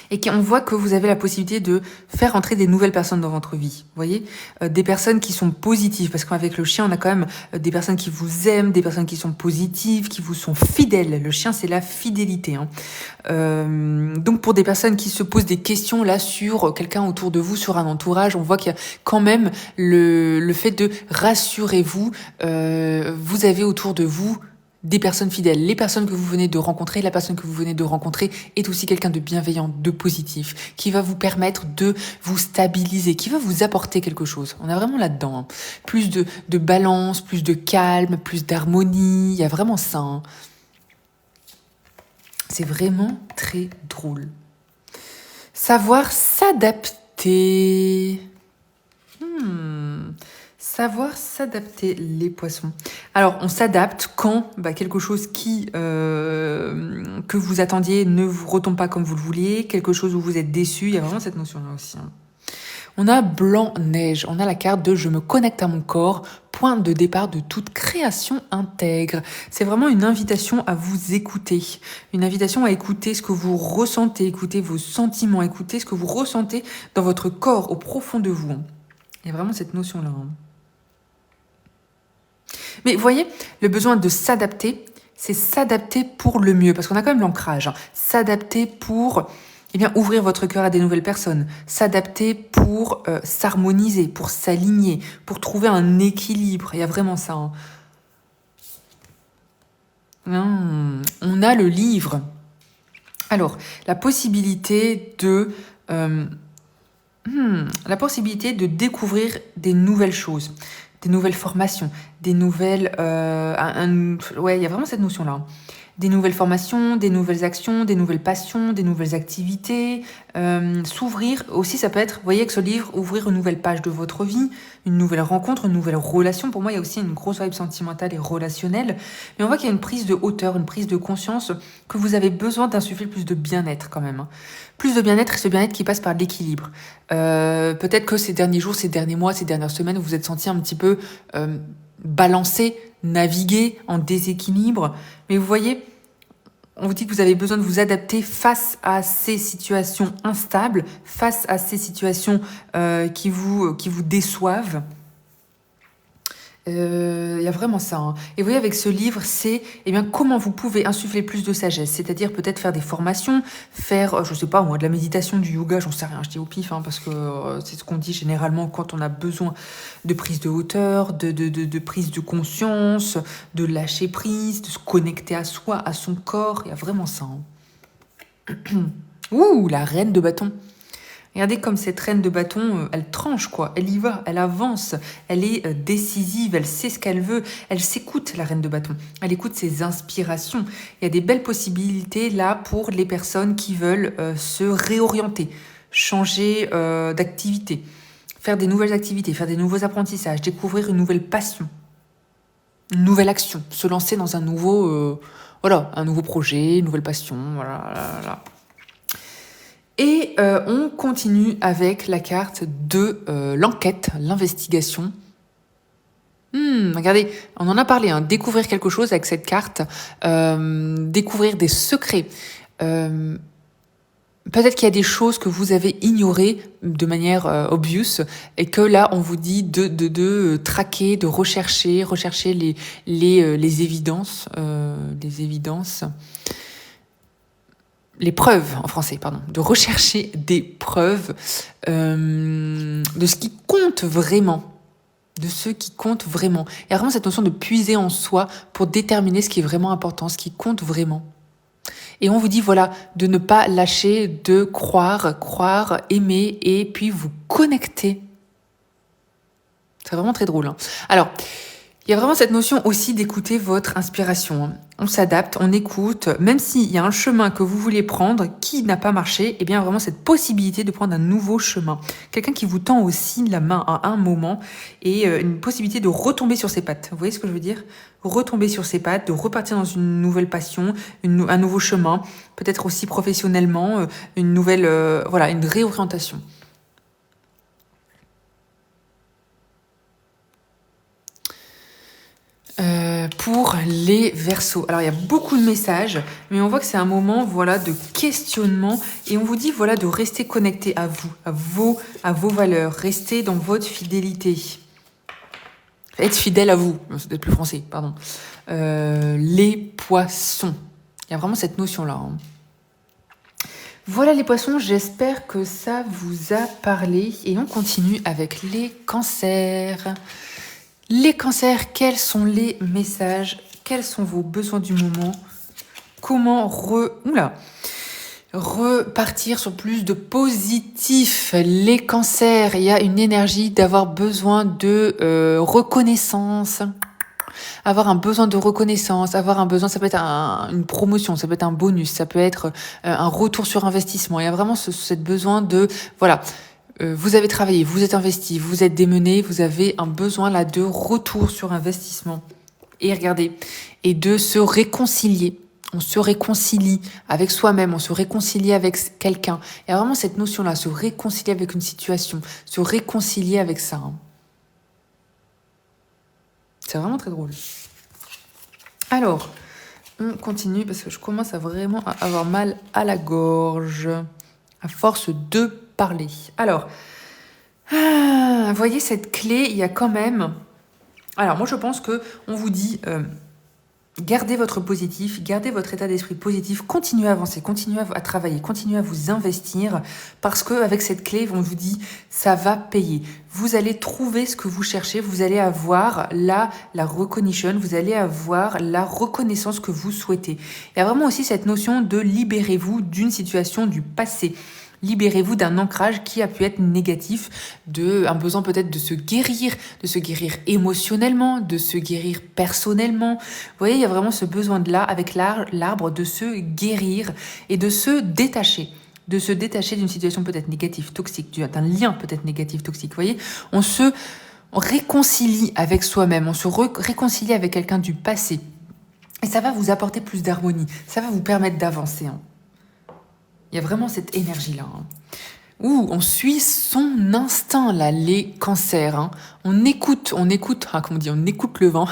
et qu'on voit que vous avez la possibilité de faire entrer des nouvelles personnes dans votre vie. Vous voyez, des personnes qui sont positives, parce qu'avec le chien, on a quand même des personnes qui vous aiment, des personnes qui sont positives, qui vous sont fidèles. Le chien, c'est la fidélité. Hein. Donc pour des personnes qui se posent des questions là sur quelqu'un autour de vous, sur un entourage, on voit qu'il y a quand même le fait de rassurez-vous, vous avez autour de vous des personnes fidèles. Les personnes que vous venez de rencontrer, la personne que vous venez de rencontrer est aussi quelqu'un de bienveillant, de positif, qui va vous permettre de vous stabiliser, qui va vous apporter quelque chose. On est vraiment là-dedans. Hein. Plus de balance, plus de calme, plus d'harmonie. Il y a vraiment ça. Hein. C'est vraiment très drôle. Savoir s'adapter. Savoir s'adapter, les poissons. Alors, on s'adapte quand quelque chose que vous attendiez ne vous retombe pas comme vous le vouliez, quelque chose où vous êtes déçu. Il y a vraiment cette notion-là aussi. On a Blanc-Neige, on a la carte de je me connecte à mon corps, point de départ de toute création intègre. C'est vraiment une invitation à vous écouter, une invitation à écouter ce que vous ressentez, écouter vos sentiments, écouter ce que vous ressentez dans votre corps, au profond de vous. Il y a vraiment cette notion-là. Mais vous voyez, le besoin de s'adapter, c'est s'adapter pour le mieux, parce qu'on a quand même l'ancrage. S'adapter pour ouvrir votre cœur à des nouvelles personnes, s'adapter pour s'harmoniser, pour s'aligner, pour trouver un équilibre. Il y a vraiment ça. On a le livre. Alors, la possibilité de découvrir des nouvelles choses, des nouvelles formations, des nouvelles... il y a vraiment cette notion-là. Des nouvelles formations, des nouvelles actions, des nouvelles passions, des nouvelles activités. S'ouvrir aussi, ça peut être, vous voyez, avec ce livre, ouvrir une nouvelle page de votre vie, une nouvelle rencontre, une nouvelle relation. Pour moi, il y a aussi une grosse vibe sentimentale et relationnelle. Mais on voit qu'il y a une prise de hauteur, une prise de conscience que vous avez besoin d'insuffler plus de bien-être quand même. Plus de bien-être, et ce bien-être qui passe par l'équilibre. Peut-être que ces derniers jours, ces derniers mois, ces dernières semaines, vous vous êtes senti un petit peu balancé, naviguer en déséquilibre. Mais vous voyez, on vous dit que vous avez besoin de vous adapter face à ces situations instables, face à ces situations qui vous déçoivent. Il y a vraiment ça. Et vous voyez, avec ce livre, c'est comment vous pouvez insuffler plus de sagesse. C'est-à-dire peut-être faire des formations, faire, je sais pas moi, de la méditation, du yoga, j'en sais rien, je dis au pif, parce que c'est ce qu'on dit généralement quand on a besoin de prise de hauteur, de prise de conscience, de lâcher prise, de se connecter à soi, à son corps. Il y a vraiment ça. Ouh, la reine de bâton. Regardez comme cette reine de bâton, elle tranche quoi, elle y va, elle avance, elle est décisive, elle sait ce qu'elle veut, elle s'écoute la reine de bâton, elle écoute ses inspirations. Il y a des belles possibilités là pour les personnes qui veulent se réorienter, changer d'activité, faire des nouvelles activités, faire des nouveaux apprentissages, découvrir une nouvelle passion, une nouvelle action, se lancer dans un nouveau projet, une nouvelle passion, voilà. Et on continue avec la carte de l'enquête, l'investigation. Regardez, on en a parlé, découvrir quelque chose avec cette carte, découvrir des secrets. Peut-être qu'il y a des choses que vous avez ignorées de manière obvious et que là, on vous dit de traquer, de rechercher les évidences, les preuves en français, de rechercher des preuves de ce qui compte vraiment. Il y a vraiment cette notion de puiser en soi pour déterminer ce qui est vraiment important, ce qui compte vraiment. Et on vous dit, de ne pas lâcher, de croire, aimer et puis vous connecter. C'est vraiment très drôle. Alors, il y a vraiment cette notion aussi d'écouter votre inspiration. On s'adapte, on écoute, même s'il y a un chemin que vous voulez prendre qui n'a pas marché, vraiment cette possibilité de prendre un nouveau chemin. Quelqu'un qui vous tend aussi la main à un moment et une possibilité de retomber sur ses pattes. Vous voyez ce que je veux dire ? Retomber sur ses pattes, de repartir dans une nouvelle passion, un nouveau chemin, peut-être aussi professionnellement, une nouvelle, une réorientation. Pour les Verseaux. Alors, il y a beaucoup de messages, mais on voit que c'est un moment, de questionnement et on vous dit, de rester connecté à vous, à vos valeurs, rester dans votre fidélité. Être fidèle à vous, c'est peut-être plus français, pardon. Les Poissons. Il y a vraiment cette notion-là. Voilà les Poissons, j'espère que ça vous a parlé et on continue avec les Cancers. Les Cancers, quels sont les messages? Quels sont vos besoins du moment? Comment repartir sur plus de positif? Les Cancers, il y a une énergie d'avoir besoin de reconnaissance. Avoir un besoin de reconnaissance, avoir un besoin, ça peut être une promotion, ça peut être un bonus, ça peut être un retour sur investissement. Il y a vraiment ce besoin de, vous avez travaillé, vous êtes investi, vous êtes démené, vous avez un besoin là de retour sur investissement. Et regardez, et de se réconcilier. On se réconcilie avec soi-même, on se réconcilie avec quelqu'un. Il y a vraiment cette notion-là, se réconcilier avec une situation, se réconcilier avec ça. Hein. C'est vraiment très drôle. Alors, on continue parce que je commence à vraiment avoir mal à la gorge, à force de parler. Alors, vous voyez cette clé, il y a quand même... Alors, moi, je pense que on vous dit... Gardez votre positif, gardez votre état d'esprit positif, continuez à avancer, continuez à travailler, continuez à vous investir parce que avec cette clé, on vous dit ça va payer. Vous allez trouver ce que vous cherchez, vous allez avoir la recognition, vous allez avoir la reconnaissance que vous souhaitez. Il y a vraiment aussi cette notion de libérez-vous d'une situation du passé. Libérez-vous d'un ancrage qui a pu être négatif, un besoin peut-être de se guérir émotionnellement, de se guérir personnellement. Vous voyez, il y a vraiment ce besoin de là, avec l'arbre, de se guérir et de se détacher d'une situation peut-être négative, toxique, d'un lien peut-être négatif, toxique. Vous voyez, on réconcilie avec soi-même, on se réconcilie avec quelqu'un du passé. Et ça va vous apporter plus d'harmonie, ça va vous permettre d'avancer. Hein. Il y a vraiment cette énergie-là. Hein. Où on suit son instinct, là, les cancers. Hein. On écoute, on écoute le vent.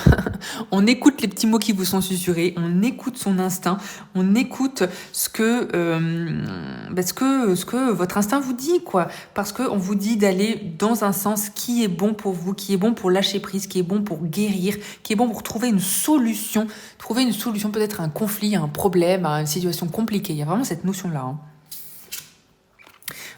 On écoute les petits mots qui vous sont susurrés. On écoute son instinct. On écoute ce que votre instinct vous dit, quoi. Parce qu'on vous dit d'aller dans un sens qui est bon pour vous, qui est bon pour lâcher prise, qui est bon pour guérir, qui est bon pour trouver une solution. Trouver une solution peut-être à un conflit, à un problème, à une situation compliquée. Il y a vraiment cette notion-là. Hein.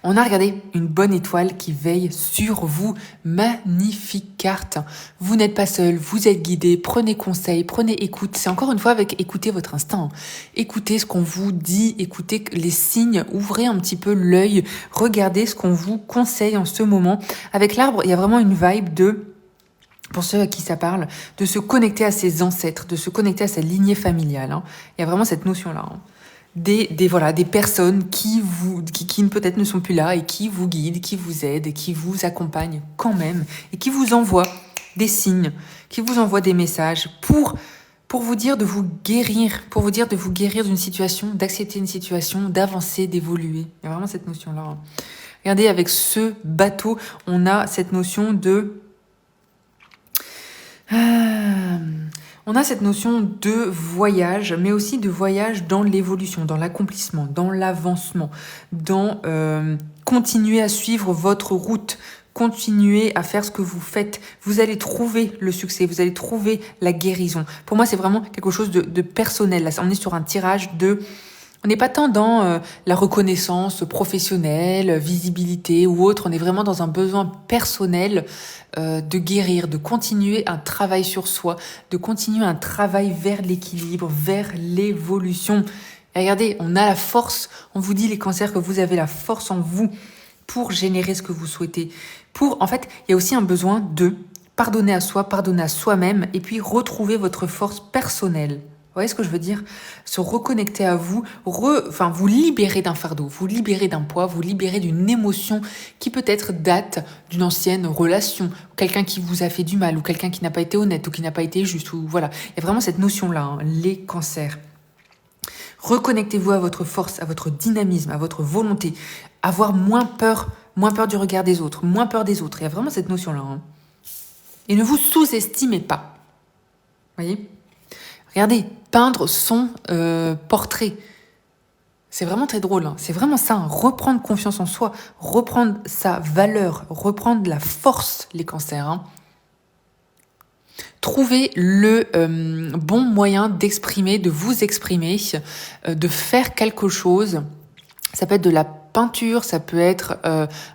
On a regardé une bonne étoile qui veille sur vous. Magnifique carte. Vous n'êtes pas seul, vous êtes guidé. Prenez conseil, prenez écoute. C'est encore une fois avec écoutez votre instinct. Écoutez ce qu'on vous dit, écoutez les signes, ouvrez un petit peu l'œil. Regardez ce qu'on vous conseille en ce moment. Avec l'arbre, il y a vraiment une vibe pour ceux à qui ça parle, de se connecter à ses ancêtres, de se connecter à sa lignée familiale. Hein. Il y a vraiment cette notion-là. Hein. Des personnes qui peut-être ne sont plus là et qui vous guident, qui vous aident, qui vous accompagnent quand même et qui vous envoient des signes, qui vous envoient des messages pour vous dire de vous guérir, d'une situation, d'accepter une situation, d'avancer, d'évoluer. Il y a vraiment cette notion-là. Hein. Regardez, avec ce bateau, on a cette notion de... On a cette notion de voyage, mais aussi de voyage dans l'évolution, dans l'accomplissement, dans l'avancement, dans continuer à suivre votre route, continuer à faire ce que vous faites. Vous allez trouver le succès, vous allez trouver la guérison. Pour moi, c'est vraiment quelque chose de personnel. Là, on est sur un tirage de... On n'est pas tant dans la reconnaissance professionnelle, visibilité ou autre. On est vraiment dans un besoin personnel de guérir, de continuer un travail sur soi, de continuer un travail vers l'équilibre, vers l'évolution. Et regardez, on a la force. On vous dit, les cancers, que vous avez la force en vous pour générer ce que vous souhaitez. En fait, il y a aussi un besoin de pardonner à soi, pardonner à soi-même et puis retrouver votre force personnelle. Vous voyez ce que je veux dire? Se reconnecter à vous, vous libérer d'un fardeau, vous libérer d'un poids, vous libérer d'une émotion qui peut-être date d'une ancienne relation, quelqu'un qui vous a fait du mal, ou quelqu'un qui n'a pas été honnête, ou qui n'a pas été juste, ou voilà. Il y a vraiment cette notion-là, hein, les cancers. Reconnectez-vous à votre force, à votre dynamisme, à votre volonté, avoir moins peur du regard des autres, moins peur des autres. Il y a vraiment cette notion-là. Hein. Et ne vous sous-estimez pas. Vous voyez? Regardez, peindre son portrait. C'est vraiment très drôle. Hein. C'est vraiment ça. Hein. Reprendre confiance en soi, reprendre sa valeur, reprendre la force, les cancers. Hein. Trouver le bon moyen d'exprimer, de vous exprimer, de faire quelque chose. Ça peut être de la peinture, ça peut être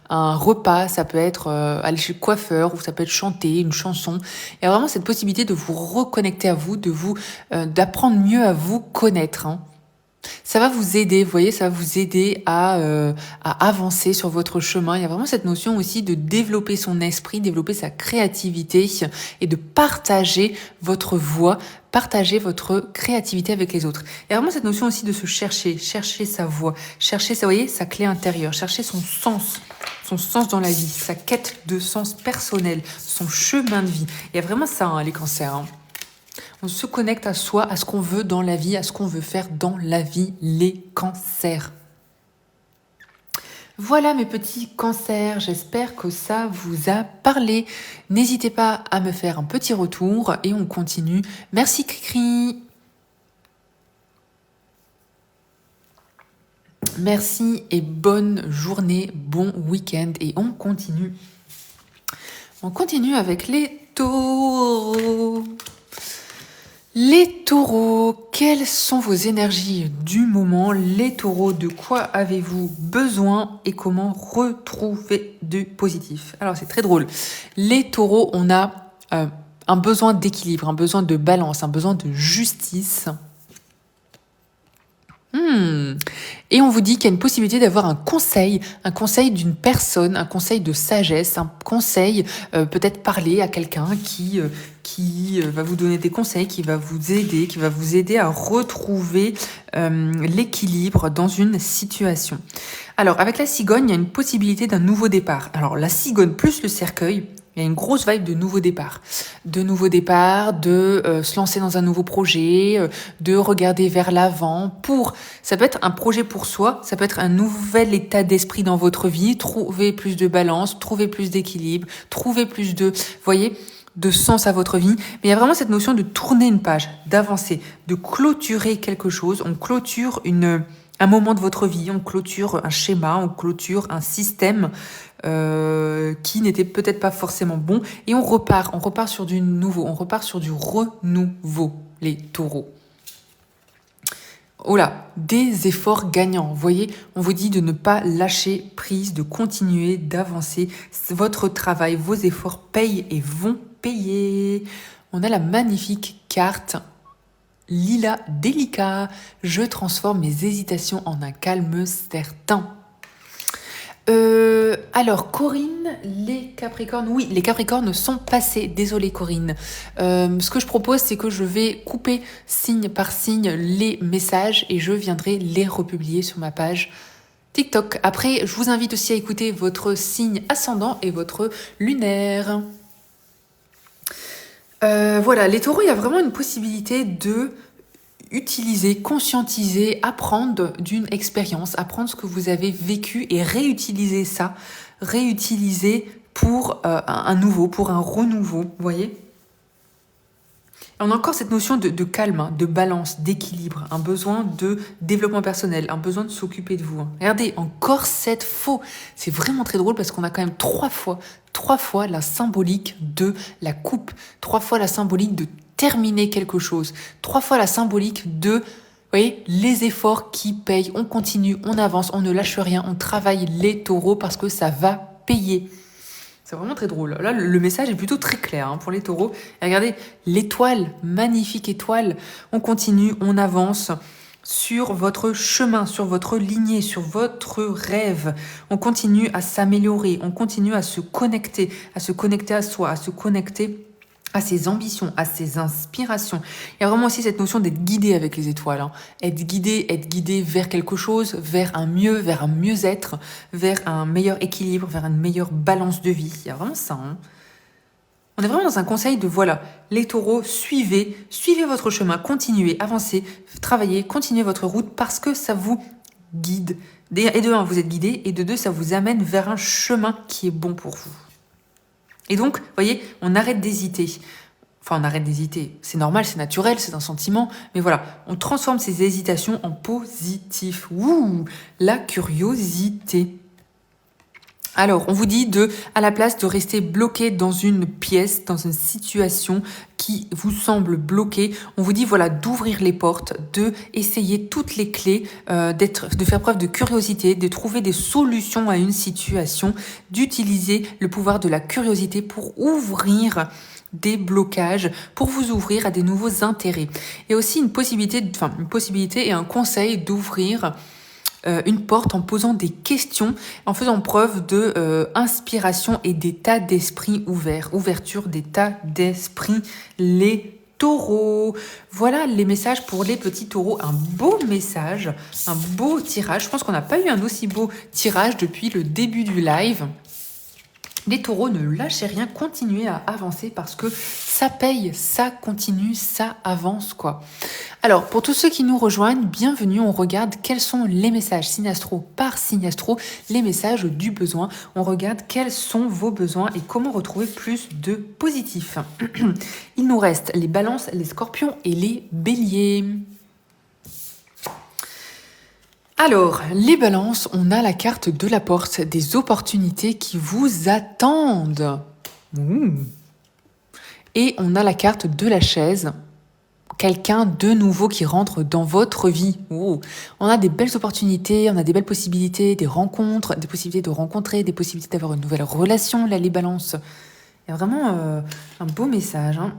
un repas, ça peut être aller chez le coiffeur, ou ça peut être chanter une chanson. Il y a vraiment cette possibilité de vous reconnecter à vous, d'apprendre mieux à vous connaître. Hein. Ça va vous aider, vous voyez, ça va vous aider à avancer sur votre chemin. Il y a vraiment cette notion aussi de développer son esprit, développer sa créativité et de partager votre voix, partager votre créativité avec les autres. Il y a vraiment cette notion aussi de se chercher sa voix, chercher, vous voyez, sa clé intérieure, chercher son son sens dans la vie, sa quête de sens personnel, son chemin de vie. Il y a vraiment ça, hein, les cancers. Hein. On se connecte à soi, à ce qu'on veut dans la vie, à ce qu'on veut faire dans la vie, les cancers. Voilà mes petits cancers, j'espère que ça vous a parlé. N'hésitez pas à me faire un petit retour et on continue. Merci Cricri. Merci et bonne journée, bon week-end et on continue. On continue avec les taureaux. Les taureaux, quelles sont vos énergies du moment? Les taureaux, de quoi avez-vous besoin et comment retrouver du positif? Alors c'est très drôle. Les taureaux, on a un besoin d'équilibre, un besoin de balance, un besoin de justice. Et on vous dit qu'il y a une possibilité d'avoir un conseil d'une personne, un conseil de sagesse, un conseil, peut-être parler à quelqu'un qui va vous donner des conseils, qui va vous aider à retrouver l'équilibre dans une situation. Alors, avec la cigogne, il y a une possibilité d'un nouveau départ. Alors, la cigogne plus le cercueil, il y a une grosse vibe de nouveau départ. De se lancer dans un nouveau projet, de regarder vers l'avant. Ça peut être un projet pour soi, ça peut être un nouvel état d'esprit dans votre vie, trouver plus de balance, trouver plus d'équilibre, trouver plus de sens à votre vie. Mais il y a vraiment cette notion de tourner une page, d'avancer, de clôturer quelque chose. On clôture un moment de votre vie, on clôture un schéma, on clôture un système qui n'était peut-être pas forcément bon et on repart sur du nouveau, on repart sur du renouveau, les taureaux. Oh là, des efforts gagnants. Vous voyez, on vous dit de ne pas lâcher prise, de continuer, d'avancer. Votre travail, vos efforts payent et vont payer. On a la magnifique carte Lila délicat. Je transforme mes hésitations en un calme certain. Alors, Corinne, les Capricornes, oui, les Capricornes sont passés. Désolée, Corinne. Ce que je propose, c'est que je vais couper signe par signe les messages et je viendrai les republier sur ma page TikTok. Après, je vous invite aussi à écouter votre signe ascendant et votre lunaire. Voilà, les taureaux, il y a vraiment une possibilité de utiliser, conscientiser, apprendre d'une expérience, apprendre ce que vous avez vécu et réutiliser ça, pour un nouveau, pour un renouveau, vous voyez? On a encore cette notion de calme, de balance, d'équilibre, un besoin de développement personnel, un besoin de s'occuper de vous. Regardez, encore cette faux. C'est vraiment très drôle parce qu'on a quand même trois fois la symbolique de la coupe, 3 fois la symbolique de terminer quelque chose, 3 fois la symbolique de, vous voyez, les efforts qui payent, on continue, on avance, on ne lâche rien, on travaille les taureaux parce que ça va payer. C'est vraiment très drôle. Là, le message est plutôt très clair pour les taureaux. Et regardez, l'étoile, magnifique étoile. On continue, on avance sur votre chemin, sur votre lignée, sur votre rêve. On continue à s'améliorer, on continue à se connecter à soi, à se connecter à ses ambitions, à ses inspirations. Il y a vraiment aussi cette notion d'être guidé avec les étoiles. Être guidé vers quelque chose, vers un mieux-être, vers un meilleur équilibre, vers une meilleure balance de vie. Il y a vraiment ça. On est vraiment dans un conseil de voilà, les taureaux, suivez votre chemin, continuez, avancez, travaillez, continuez votre route parce que ça vous guide. Et de un, vous êtes guidé, et de deux, ça vous amène vers un chemin qui est bon pour vous. Et donc, vous voyez, on arrête d'hésiter. Enfin, on arrête d'hésiter. C'est normal, c'est naturel, c'est un sentiment. Mais voilà, on transforme ces hésitations en positif. Ouh, la curiosité. Alors, on vous dit à la place de rester bloqué dans une pièce, dans une situation qui vous semble bloquée, on vous dit voilà d'ouvrir les portes, de essayer toutes les clés, de faire preuve de curiosité, de trouver des solutions à une situation, d'utiliser le pouvoir de la curiosité pour ouvrir des blocages, pour vous ouvrir à des nouveaux intérêts. Il y a aussi une possibilité et un conseil d'ouvrir une porte en posant des questions, en faisant preuve de inspiration et d'état d'esprit ouvert. Ouverture d'état d'esprit, les taureaux. Voilà les messages pour les petits taureaux. Un beau message, un beau tirage. Je pense qu'on n'a pas eu un aussi beau tirage depuis le début du live. Les taureaux, ne lâchez rien, continuez à avancer parce que ça paye, ça continue, ça avance quoi. Alors, pour tous ceux qui nous rejoignent, bienvenue, on regarde quels sont les messages signe astro par signe astro, les messages du besoin. On regarde quels sont vos besoins et comment retrouver plus de positif. Il nous reste les balances, les scorpions et les béliers. Alors, les balances, on a la carte de la porte, des opportunités qui vous attendent. Et on a la carte de la chaise, quelqu'un de nouveau qui rentre dans votre vie. On a des belles opportunités, on a des belles possibilités, des rencontres, des possibilités de rencontrer, des possibilités d'avoir une nouvelle relation, là, les balances. Il y a vraiment un beau message, hein.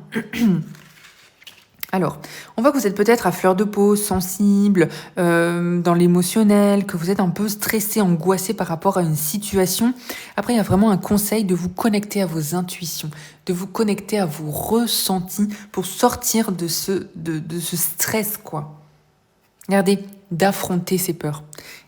Alors, on voit que vous êtes peut-être à fleur de peau, sensible, dans l'émotionnel, que vous êtes un peu stressé, angoissé par rapport à une situation. Après, il y a vraiment un conseil de vous connecter à vos intuitions, de vous connecter à vos ressentis pour sortir de ce stress, quoi. Regardez, d'affronter ses peurs.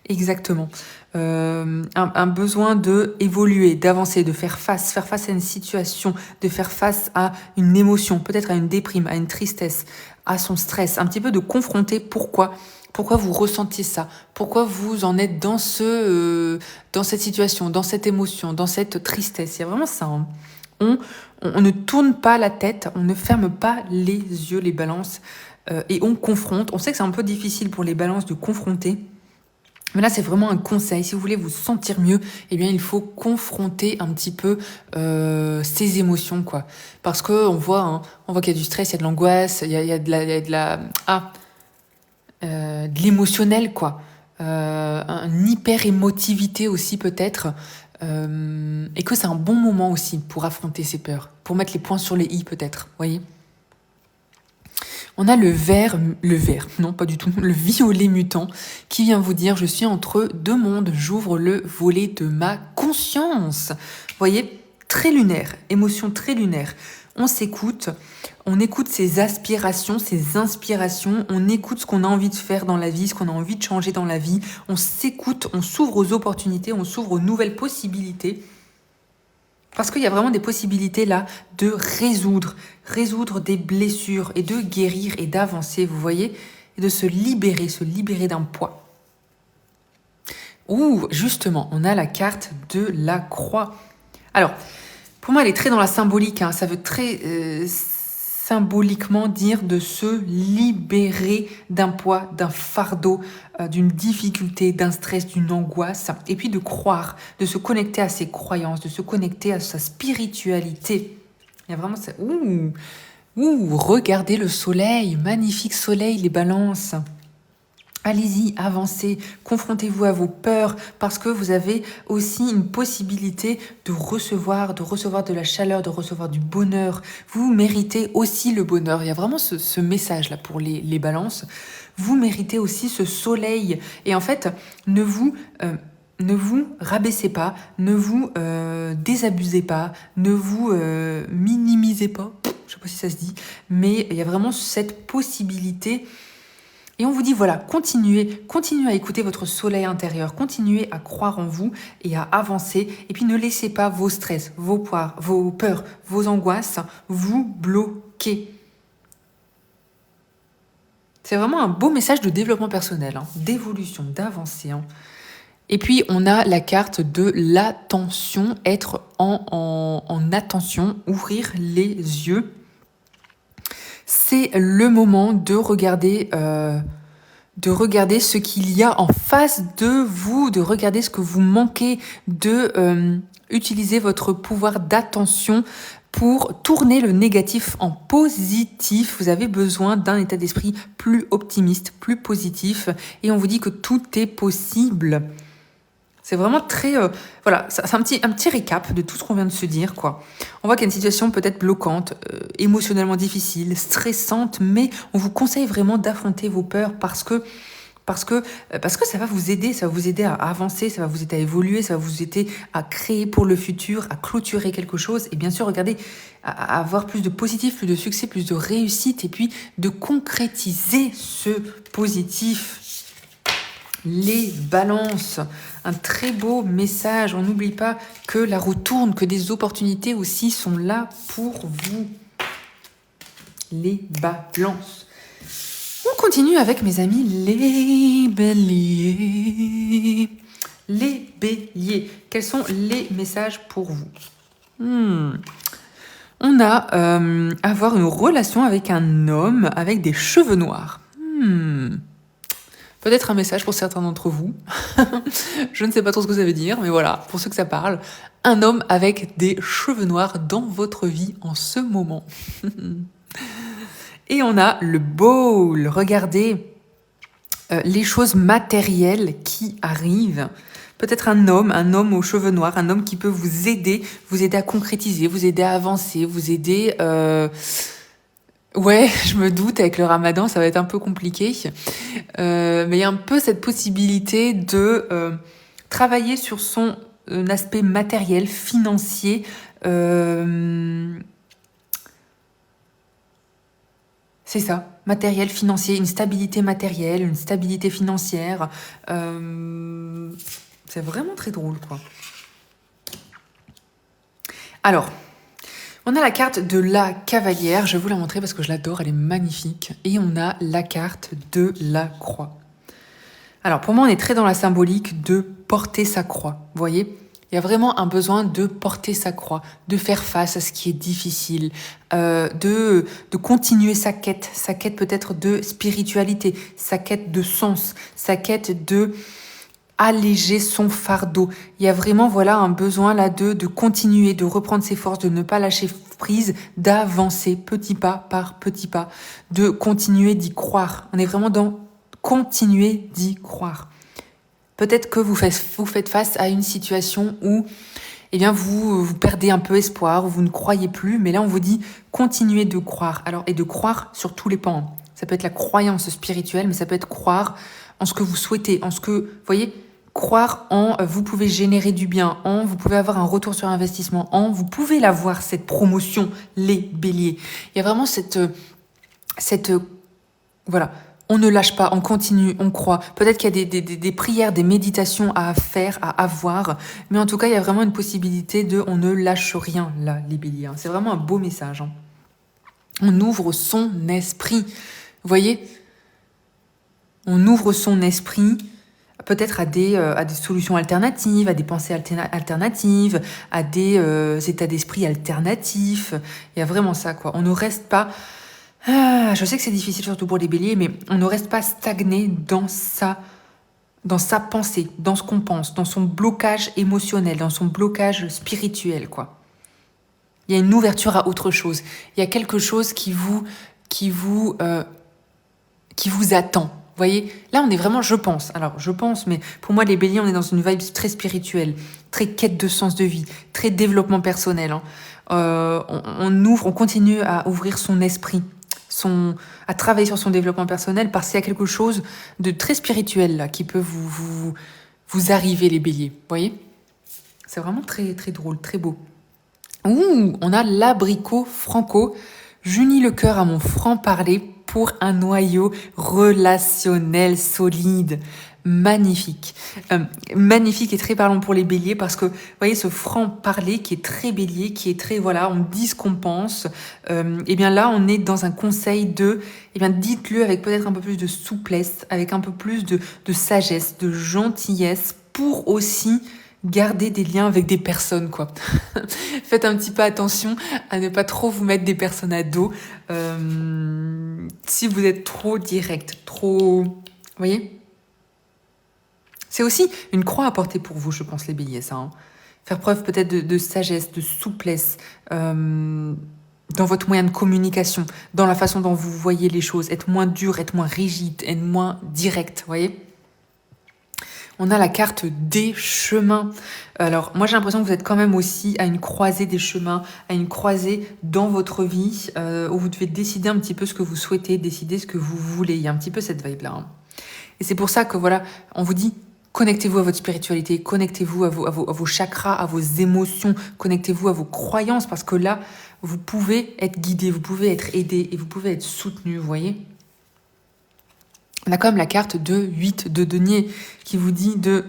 Exactement. Un besoin de évoluer, d'avancer, de faire face à une situation, de faire face à une émotion, peut-être à une déprime, à une tristesse, à son stress, un petit peu de confronter pourquoi vous ressentiez ça, pourquoi vous en êtes dans cette situation, dans cette émotion, dans cette tristesse. Il y a vraiment ça, hein. On ne tourne pas la tête, on ne ferme pas les yeux, les balances, et on confronte. On sait que c'est un peu difficile pour les balances de confronter. Mais là, c'est vraiment un conseil. Si vous voulez vous sentir mieux, eh bien, il faut confronter un petit peu ces émotions, quoi. Parce que on voit qu'il y a du stress, il y a de l'angoisse, il y a de l'émotionnel, quoi. Une hyper émotivité aussi peut-être, et que c'est un bon moment aussi pour affronter ces peurs, pour mettre les points sur les i peut-être. Voyez. On a le vert, non pas du tout, le violet mutant qui vient vous dire « Je suis entre deux mondes, j'ouvre le volet de ma conscience ». Vous voyez, très lunaire, émotion très lunaire. On s'écoute, on écoute ses aspirations, ses inspirations, on écoute ce qu'on a envie de faire dans la vie, ce qu'on a envie de changer dans la vie. On s'écoute, on s'ouvre aux opportunités, on s'ouvre aux nouvelles possibilités. Parce qu'il y a vraiment des possibilités là de résoudre des blessures et de guérir et d'avancer, vous voyez, et de se libérer d'un poids. Ouh, justement, on a la carte de la croix. Alors, pour moi, elle est très dans la symbolique, hein. Ça veut très symboliquement dire de se libérer d'un poids, d'un fardeau, d'une difficulté, d'un stress, d'une angoisse, et puis de croire, de se connecter à ses croyances, de se connecter à sa spiritualité. Il y a vraiment ça. Regardez le soleil, magnifique soleil, les balances. Allez-y, avancez, confrontez-vous à vos peurs parce que vous avez aussi une possibilité de recevoir de la chaleur, de recevoir du bonheur. Vous méritez aussi le bonheur. Il y a vraiment ce message-là pour les balances. Vous méritez aussi ce soleil. Et en fait, ne vous rabaissez pas, ne vous désabusez pas, ne vous minimisez pas. Je sais pas si ça se dit, mais il y a vraiment cette possibilité. Et on vous dit, voilà, continuez à écouter votre soleil intérieur, continuez à croire en vous et à avancer. Et puis ne laissez pas vos stress, vos peurs, vos angoisses vous bloquer. C'est vraiment un beau message de développement personnel, hein, d'évolution, d'avancée. Hein. Et puis, on a la carte de l'attention, être en attention, ouvrir les yeux. C'est le moment de regarder ce qu'il y a en face de vous, de regarder ce que vous manquez, de utiliser votre pouvoir d'attention pour tourner le négatif en positif. Vous avez besoin d'un état d'esprit plus optimiste, plus positif, et on vous dit que tout est possible. C'est vraiment très... voilà, c'est un petit récap de tout ce qu'on vient de se dire, quoi. On voit qu'il y a une situation peut-être bloquante, émotionnellement difficile, stressante, mais on vous conseille vraiment d'affronter vos peurs parce que ça va vous aider à avancer, ça va vous aider à évoluer, ça va vous aider à créer pour le futur, à clôturer quelque chose. Et bien sûr, regardez, à avoir plus de positif, plus de succès, plus de réussite, et puis de concrétiser ce positif. Les balances, un très beau message. On n'oublie pas que la roue tourne, que des opportunités aussi sont là pour vous. Les balances. On continue avec mes amis les béliers. Les béliers. Quels sont les messages pour vous? On a avoir une relation avec un homme avec des cheveux noirs. Peut-être un message pour certains d'entre vous. Je ne sais pas trop ce que ça veut dire, mais voilà, pour ceux que ça parle. Un homme avec des cheveux noirs dans votre vie en ce moment. Et on a le bowl. Regardez les choses matérielles qui arrivent. Peut-être un homme aux cheveux noirs, un homme qui peut vous aider à concrétiser, vous aider à avancer, vous aider... Ouais, je me doute, avec le ramadan, ça va être un peu compliqué. Mais il y a un peu cette possibilité de travailler sur son aspect matériel, financier. C'est ça, matériel, financier, une stabilité matérielle, une stabilité financière. C'est vraiment très drôle, quoi. Alors... on a la carte de la cavalière, je vais vous la montrer parce que je l'adore, elle est magnifique. Et on a la carte de la croix. Alors pour moi, on est très dans la symbolique de porter sa croix, vous voyez ? Il y a vraiment un besoin de porter sa croix, de faire face à ce qui est difficile, de continuer sa quête peut-être de spiritualité, sa quête de sens, sa quête de... alléger son fardeau. Il y a vraiment un besoin là de continuer, de reprendre ses forces, de ne pas lâcher prise, d'avancer petit pas par petit pas, de continuer d'y croire. On est vraiment dans continuer d'y croire. Peut-être que vous faites face à une situation où vous perdez un peu espoir, où vous ne croyez plus, mais là on vous dit continuez de croire. Alors, et de croire sur tous les pans. Ça peut être la croyance spirituelle, mais ça peut être croire en ce que vous souhaitez, en ce que, vous voyez, croire en vous pouvez générer du bien, en vous pouvez avoir un retour sur investissement, en vous pouvez l'avoir, cette promotion, les béliers. Il y a vraiment cette voilà, on ne lâche pas, on continue, on croit. Peut-être qu'il y a des prières, des méditations à faire, à avoir, mais en tout cas, il y a vraiment une possibilité de on ne lâche rien, là, les béliers. C'est vraiment un beau message. On ouvre son esprit. Vous voyez ? On ouvre son esprit peut-être à des solutions alternatives, à des pensées alternatives, à des états d'esprit alternatifs. Il y a vraiment ça, quoi. On ne reste pas... je sais que c'est difficile, surtout pour les béliers, mais on ne reste pas stagné dans sa pensée, dans ce qu'on pense, dans son blocage émotionnel, dans son blocage spirituel, quoi. Il y a une ouverture à autre chose. Il y a quelque chose qui vous attend. Vous voyez, là on est vraiment, je pense, mais pour moi les béliers, on est dans une vibe très spirituelle, très quête de sens de vie, très développement personnel. On continue à ouvrir son esprit, à travailler sur son développement personnel, parce qu'il y a quelque chose de très spirituel là qui peut vous arriver, les béliers. Vous voyez, c'est vraiment très très drôle, très beau. On a l'abricot franco. J'unis le cœur à mon franc-parler pour un noyau relationnel solide. Magnifique. Magnifique et très parlant pour les béliers parce que, vous voyez, ce franc-parler qui est très bélier, qui est très, on dit ce qu'on pense. Là, on est dans un conseil dites-le avec peut-être un peu plus de souplesse, avec un peu plus de sagesse, de gentillesse pour aussi garder des liens avec des personnes, quoi. Faites un petit peu attention à ne pas trop vous mettre des personnes à dos. Si vous êtes trop direct, trop... Vous voyez ? C'est aussi une croix à porter pour vous, je pense, les béliers, ça. Faire preuve peut-être de sagesse, de souplesse dans votre moyen de communication, dans la façon dont vous voyez les choses. Être moins dur, être moins rigide, être moins direct, vous voyez ? On a la carte des chemins. Alors, moi, j'ai l'impression que vous êtes quand même aussi à une croisée des chemins, à une croisée dans votre vie, où vous devez décider un petit peu ce que vous souhaitez, décider ce que vous voulez. Il y a un petit peu cette vibe-là. Et c'est pour ça que, on vous dit, connectez-vous à votre spiritualité, connectez-vous à vos chakras, à vos émotions, connectez-vous à vos croyances, parce que là, vous pouvez être guidé, vous pouvez être aidé et vous pouvez être soutenu, vous voyez ? On a quand même la carte de 8 de denier qui vous dit de...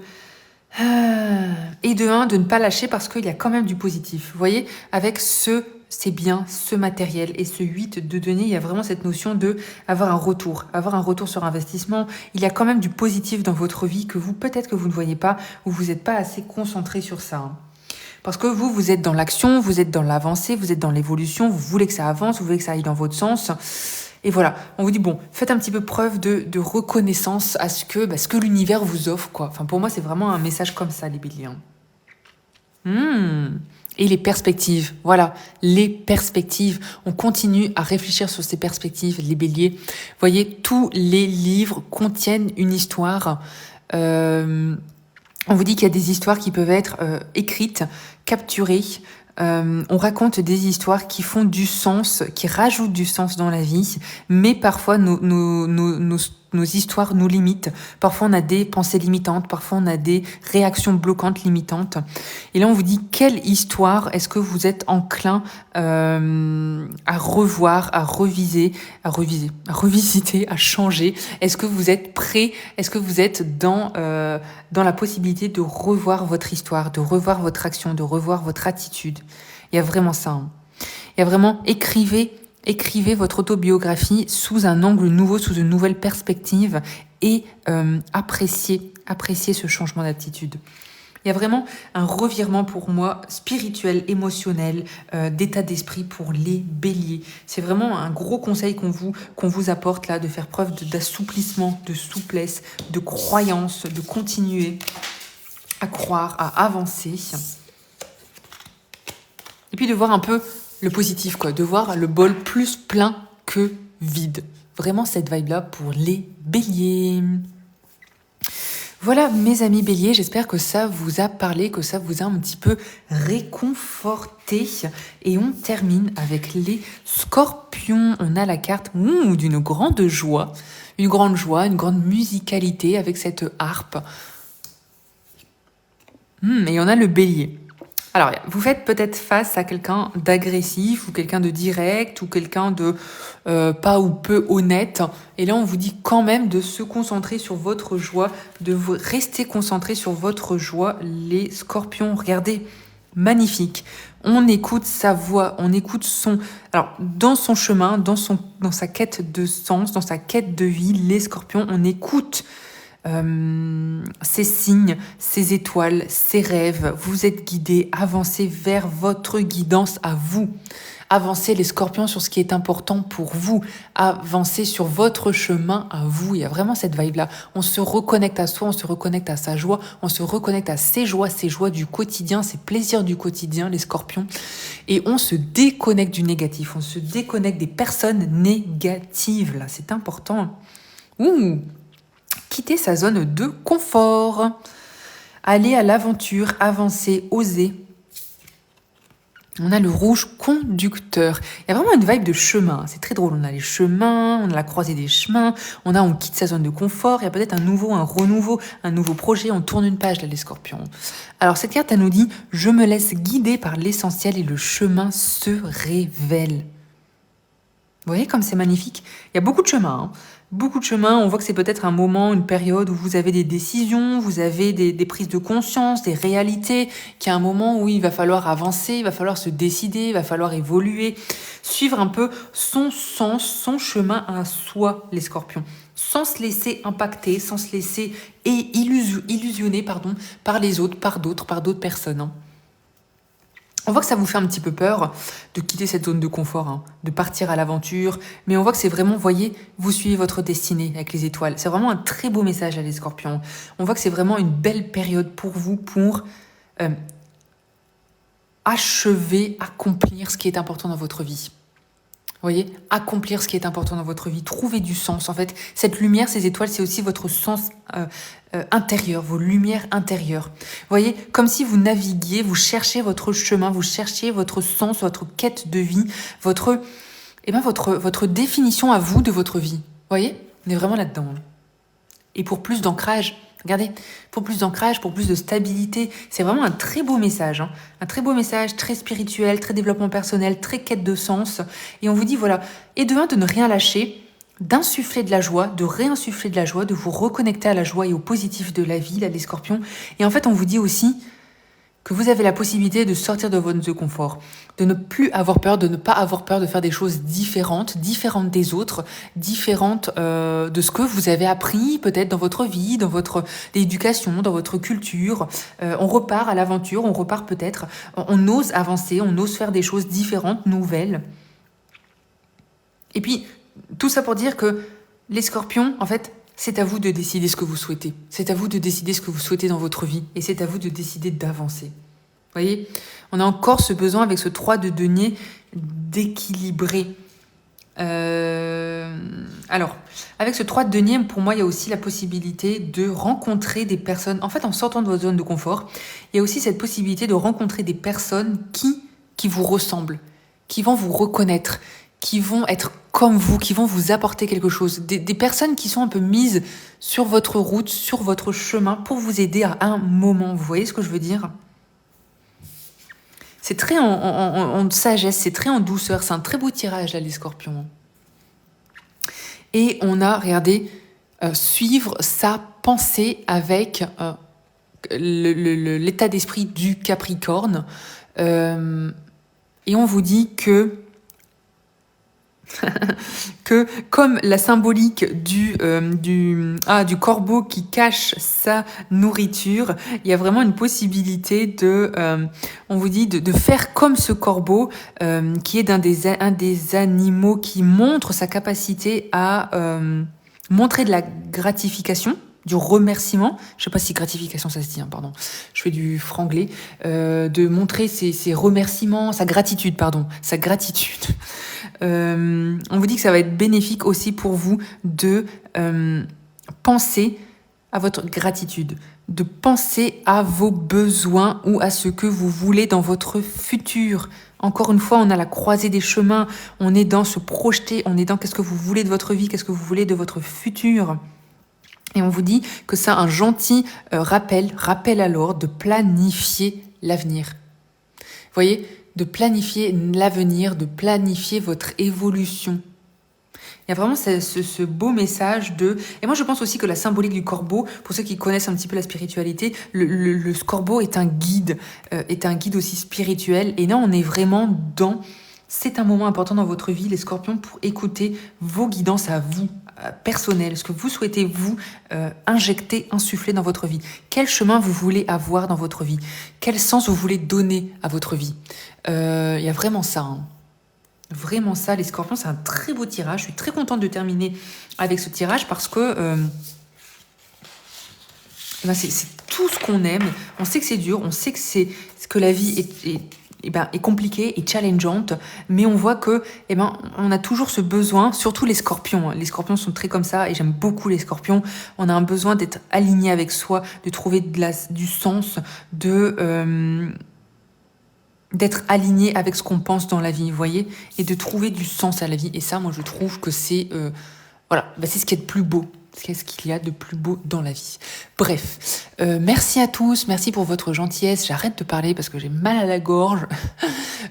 Et de 1, de ne pas lâcher parce qu'il y a quand même du positif. Vous voyez, avec ces biens, ce matériel et ce 8 de denier, il y a vraiment cette notion de avoir un retour sur investissement. Il y a quand même du positif dans votre vie que peut-être que vous ne voyez pas ou vous n'êtes pas assez concentré sur ça. Hein. Parce que vous êtes dans l'action, vous êtes dans l'avancée, vous êtes dans l'évolution, vous voulez que ça avance, vous voulez que ça aille dans votre sens. Et voilà, on vous dit, bon, faites un petit peu preuve de reconnaissance à ce que l'univers vous offre, quoi. Enfin, pour moi, c'est vraiment un message comme ça, les béliers. Et les perspectives, voilà, les perspectives. On continue à réfléchir sur ces perspectives, les béliers. Vous voyez, tous les livres contiennent une histoire. On vous dit qu'il y a des histoires qui peuvent être écrites, capturées. On raconte des histoires qui font du sens, qui rajoutent du sens dans la vie, mais parfois nos histoires nous limitent. Parfois on a des pensées limitantes, parfois on a des réactions bloquantes limitantes. Et là on vous dit quelle histoire est-ce que vous êtes enclin à revoir, à revisiter, à changer. Est-ce que vous êtes prêt? Est-ce que vous êtes dans la possibilité de revoir votre histoire, de revoir votre action, de revoir votre attitude? Il y a vraiment ça. Hein. Il y a vraiment écrivez votre autobiographie sous un angle nouveau, sous une nouvelle perspective et appréciez ce changement d'attitude. Il y a vraiment un revirement pour moi spirituel, émotionnel, d'état d'esprit pour les béliers. C'est vraiment un gros conseil qu'on vous apporte là, de faire preuve d'assouplissement, de souplesse, de croyance, de continuer à croire, à avancer. Et puis de voir un peu le positif, quoi, de voir le bol plus plein que vide. Vraiment cette vibe-là pour les béliers. Voilà mes amis béliers, j'espère que ça vous a parlé, que ça vous a un petit peu réconforté. Et on termine avec les scorpions. On a la carte d'une grande joie, une grande musicalité avec cette harpe. Et on a le bélier. Alors, vous faites peut-être face à quelqu'un d'agressif ou quelqu'un de direct ou quelqu'un de pas ou peu honnête. Et là, on vous dit quand même de se concentrer sur votre joie, de rester concentré sur votre joie. Les scorpions, regardez, magnifique. On écoute sa voix, on écoute son... Alors, dans son chemin, dans sa quête de sens, dans sa quête de vie, les scorpions, on écoute... ces signes, ces étoiles, ces rêves, vous êtes guidés, avancez vers votre guidance à vous. Avancez les scorpions sur ce qui est important pour vous. Avancez sur votre chemin à vous. Il y a vraiment cette vibe-là. On se reconnecte à soi, on se reconnecte à sa joie, on se reconnecte à ses joies du quotidien, ses plaisirs du quotidien, les scorpions. Et on se déconnecte du négatif, on se déconnecte des personnes négatives. Là, c'est important. Quitter sa zone de confort, aller à l'aventure, avancer, oser. On a le rouge conducteur. Il y a vraiment une vibe de chemin. C'est très drôle. On a les chemins, on a la croisée des chemins. On quitte sa zone de confort. Il y a peut-être un renouveau, un nouveau projet. On tourne une page là, les scorpions. Alors cette carte, elle nous dit « Je me laisse guider par l'essentiel et le chemin se révèle ». Vous voyez comme c'est magnifique? Il y a beaucoup de chemins. Hein. Beaucoup de chemins, on voit que c'est peut-être un moment, une période où vous avez des décisions, vous avez des prises de conscience, des réalités, qu'il y a un moment où il va falloir avancer, il va falloir se décider, il va falloir évoluer, suivre un peu son sens, son chemin à soi, les scorpions, sans se laisser impacter, sans se laisser illusionner par les autres, par d'autres personnes. Hein. On voit que ça vous fait un petit peu peur de quitter cette zone de confort, hein, de partir à l'aventure. Mais on voit que c'est vraiment, voyez, vous suivez votre destinée avec les étoiles. C'est vraiment un très beau message à les scorpions. On voit que c'est vraiment une belle période pour vous, pour achever, accomplir ce qui est important dans votre vie. Vous voyez, accomplir ce qui est important dans votre vie, trouver du sens. En fait, cette lumière, ces étoiles, c'est aussi votre sens intérieur, vos lumières intérieures. Vous voyez, comme si vous naviguiez, vous cherchiez votre chemin, vous cherchiez votre sens, votre quête de vie, votre définition à vous de votre vie. Vous voyez, on est vraiment là-dedans. Et pour plus d'ancrage, regardez, pour plus d'ancrage, pour plus de stabilité, c'est vraiment un très beau message. Hein. Un très beau message, très spirituel, très développement personnel, très quête de sens. Et on vous dit, voilà, et de ne rien lâcher, d'insuffler de la joie, de réinsuffler de la joie, de vous reconnecter à la joie et au positif de la vie, là, les scorpions. Et en fait, on vous dit aussi que vous avez la possibilité de sortir de votre zone de confort, de ne plus avoir peur, de ne pas avoir peur de faire des choses différentes des autres, différentes de ce que vous avez appris peut-être dans votre vie, dans votre éducation, dans votre culture. On repart à l'aventure, on repart peut-être, on ose avancer, on ose faire des choses différentes, nouvelles. Et puis, tout ça pour dire que les scorpions, en fait, c'est à vous de décider ce que vous souhaitez. C'est à vous de décider ce que vous souhaitez dans votre vie. Et c'est à vous de décider d'avancer. Vous voyez, on a encore ce besoin avec ce 3 de denier d'équilibrer. Alors, avec ce 3 de denier, pour moi, il y a aussi la possibilité de rencontrer des personnes. En fait, en sortant de votre zone de confort, il y a aussi cette possibilité de rencontrer des personnes qui vous ressemblent, qui vont vous reconnaître, qui vont être comme vous, qui vont vous apporter quelque chose. Des personnes qui sont un peu mises sur votre route, sur votre chemin, pour vous aider à un moment. Vous voyez ce que je veux dire ? C'est très en sagesse, c'est très en douceur. C'est un très beau tirage, là, les scorpions. Et on a, regardez, suivre sa pensée avec l'état d'esprit du Capricorne. Et on vous dit que comme la symbolique du corbeau qui cache sa nourriture, il y a vraiment une possibilité on vous dit de faire comme ce corbeau qui est un des animaux qui montre sa capacité à montrer de la gratification, du remerciement, je sais pas si gratification ça se dit, pardon, je fais du franglais, de montrer ses remerciements, sa gratitude. On vous dit que ça va être bénéfique aussi pour vous de penser à votre gratitude, de penser à vos besoins ou à ce que vous voulez dans votre futur. Encore une fois, on a la croisée des chemins, on est dans se projeter, on est dans qu'est-ce que vous voulez de votre vie, qu'est-ce que vous voulez de votre futur. Et on vous dit que c'est un gentil rappel à l'ordre de planifier l'avenir. Vous voyez, de planifier l'avenir, de planifier votre évolution. Il y a vraiment ce beau message de... Et moi, je pense aussi que la symbolique du corbeau, pour ceux qui connaissent un petit peu la spiritualité, le corbeau est un guide aussi spirituel. Et là, on est vraiment dans... C'est un moment important dans votre vie, les scorpions, pour écouter vos guidances à vous, personnelles, ce que vous souhaitez vous injecter, insuffler dans votre vie. Quel chemin vous voulez avoir dans votre vie? Quel sens vous voulez donner à votre vie? Il y a vraiment ça, Vraiment ça, les scorpions, c'est un très beau tirage. Je suis très contente de terminer avec ce tirage parce que c'est tout ce qu'on aime. On sait que c'est dur, on sait que la vie est compliquée et challengeante, mais on voit que on a toujours ce besoin, surtout les scorpions. Les scorpions sont très comme ça et j'aime beaucoup les scorpions. On a un besoin d'être aligné avec soi, de trouver du sens, d'être aligné avec ce qu'on pense dans la vie, vous voyez, et de trouver du sens à la vie. Et ça, moi, je trouve que c'est c'est ce qu'il y a de plus beau. Qu'est-ce qu'il y a de plus beau dans la vie? Bref, merci à tous, merci pour votre gentillesse. J'arrête de parler parce que j'ai mal à la gorge.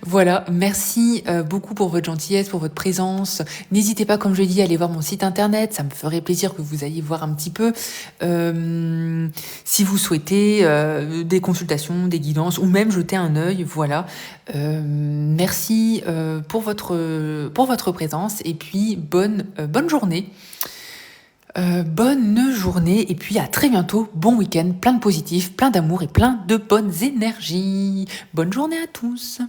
Voilà, merci beaucoup pour votre gentillesse, pour votre présence. N'hésitez pas, comme je dis, à aller voir mon site internet. Ça me ferait plaisir que vous alliez voir un petit peu. Si vous souhaitez des consultations, des guidances, ou même jeter un œil, voilà. Merci pour votre présence et puis bonne journée. Bonne journée et puis à très bientôt, bon week-end, plein de positifs, plein d'amour et plein de bonnes énergies. Bonne journée à tous.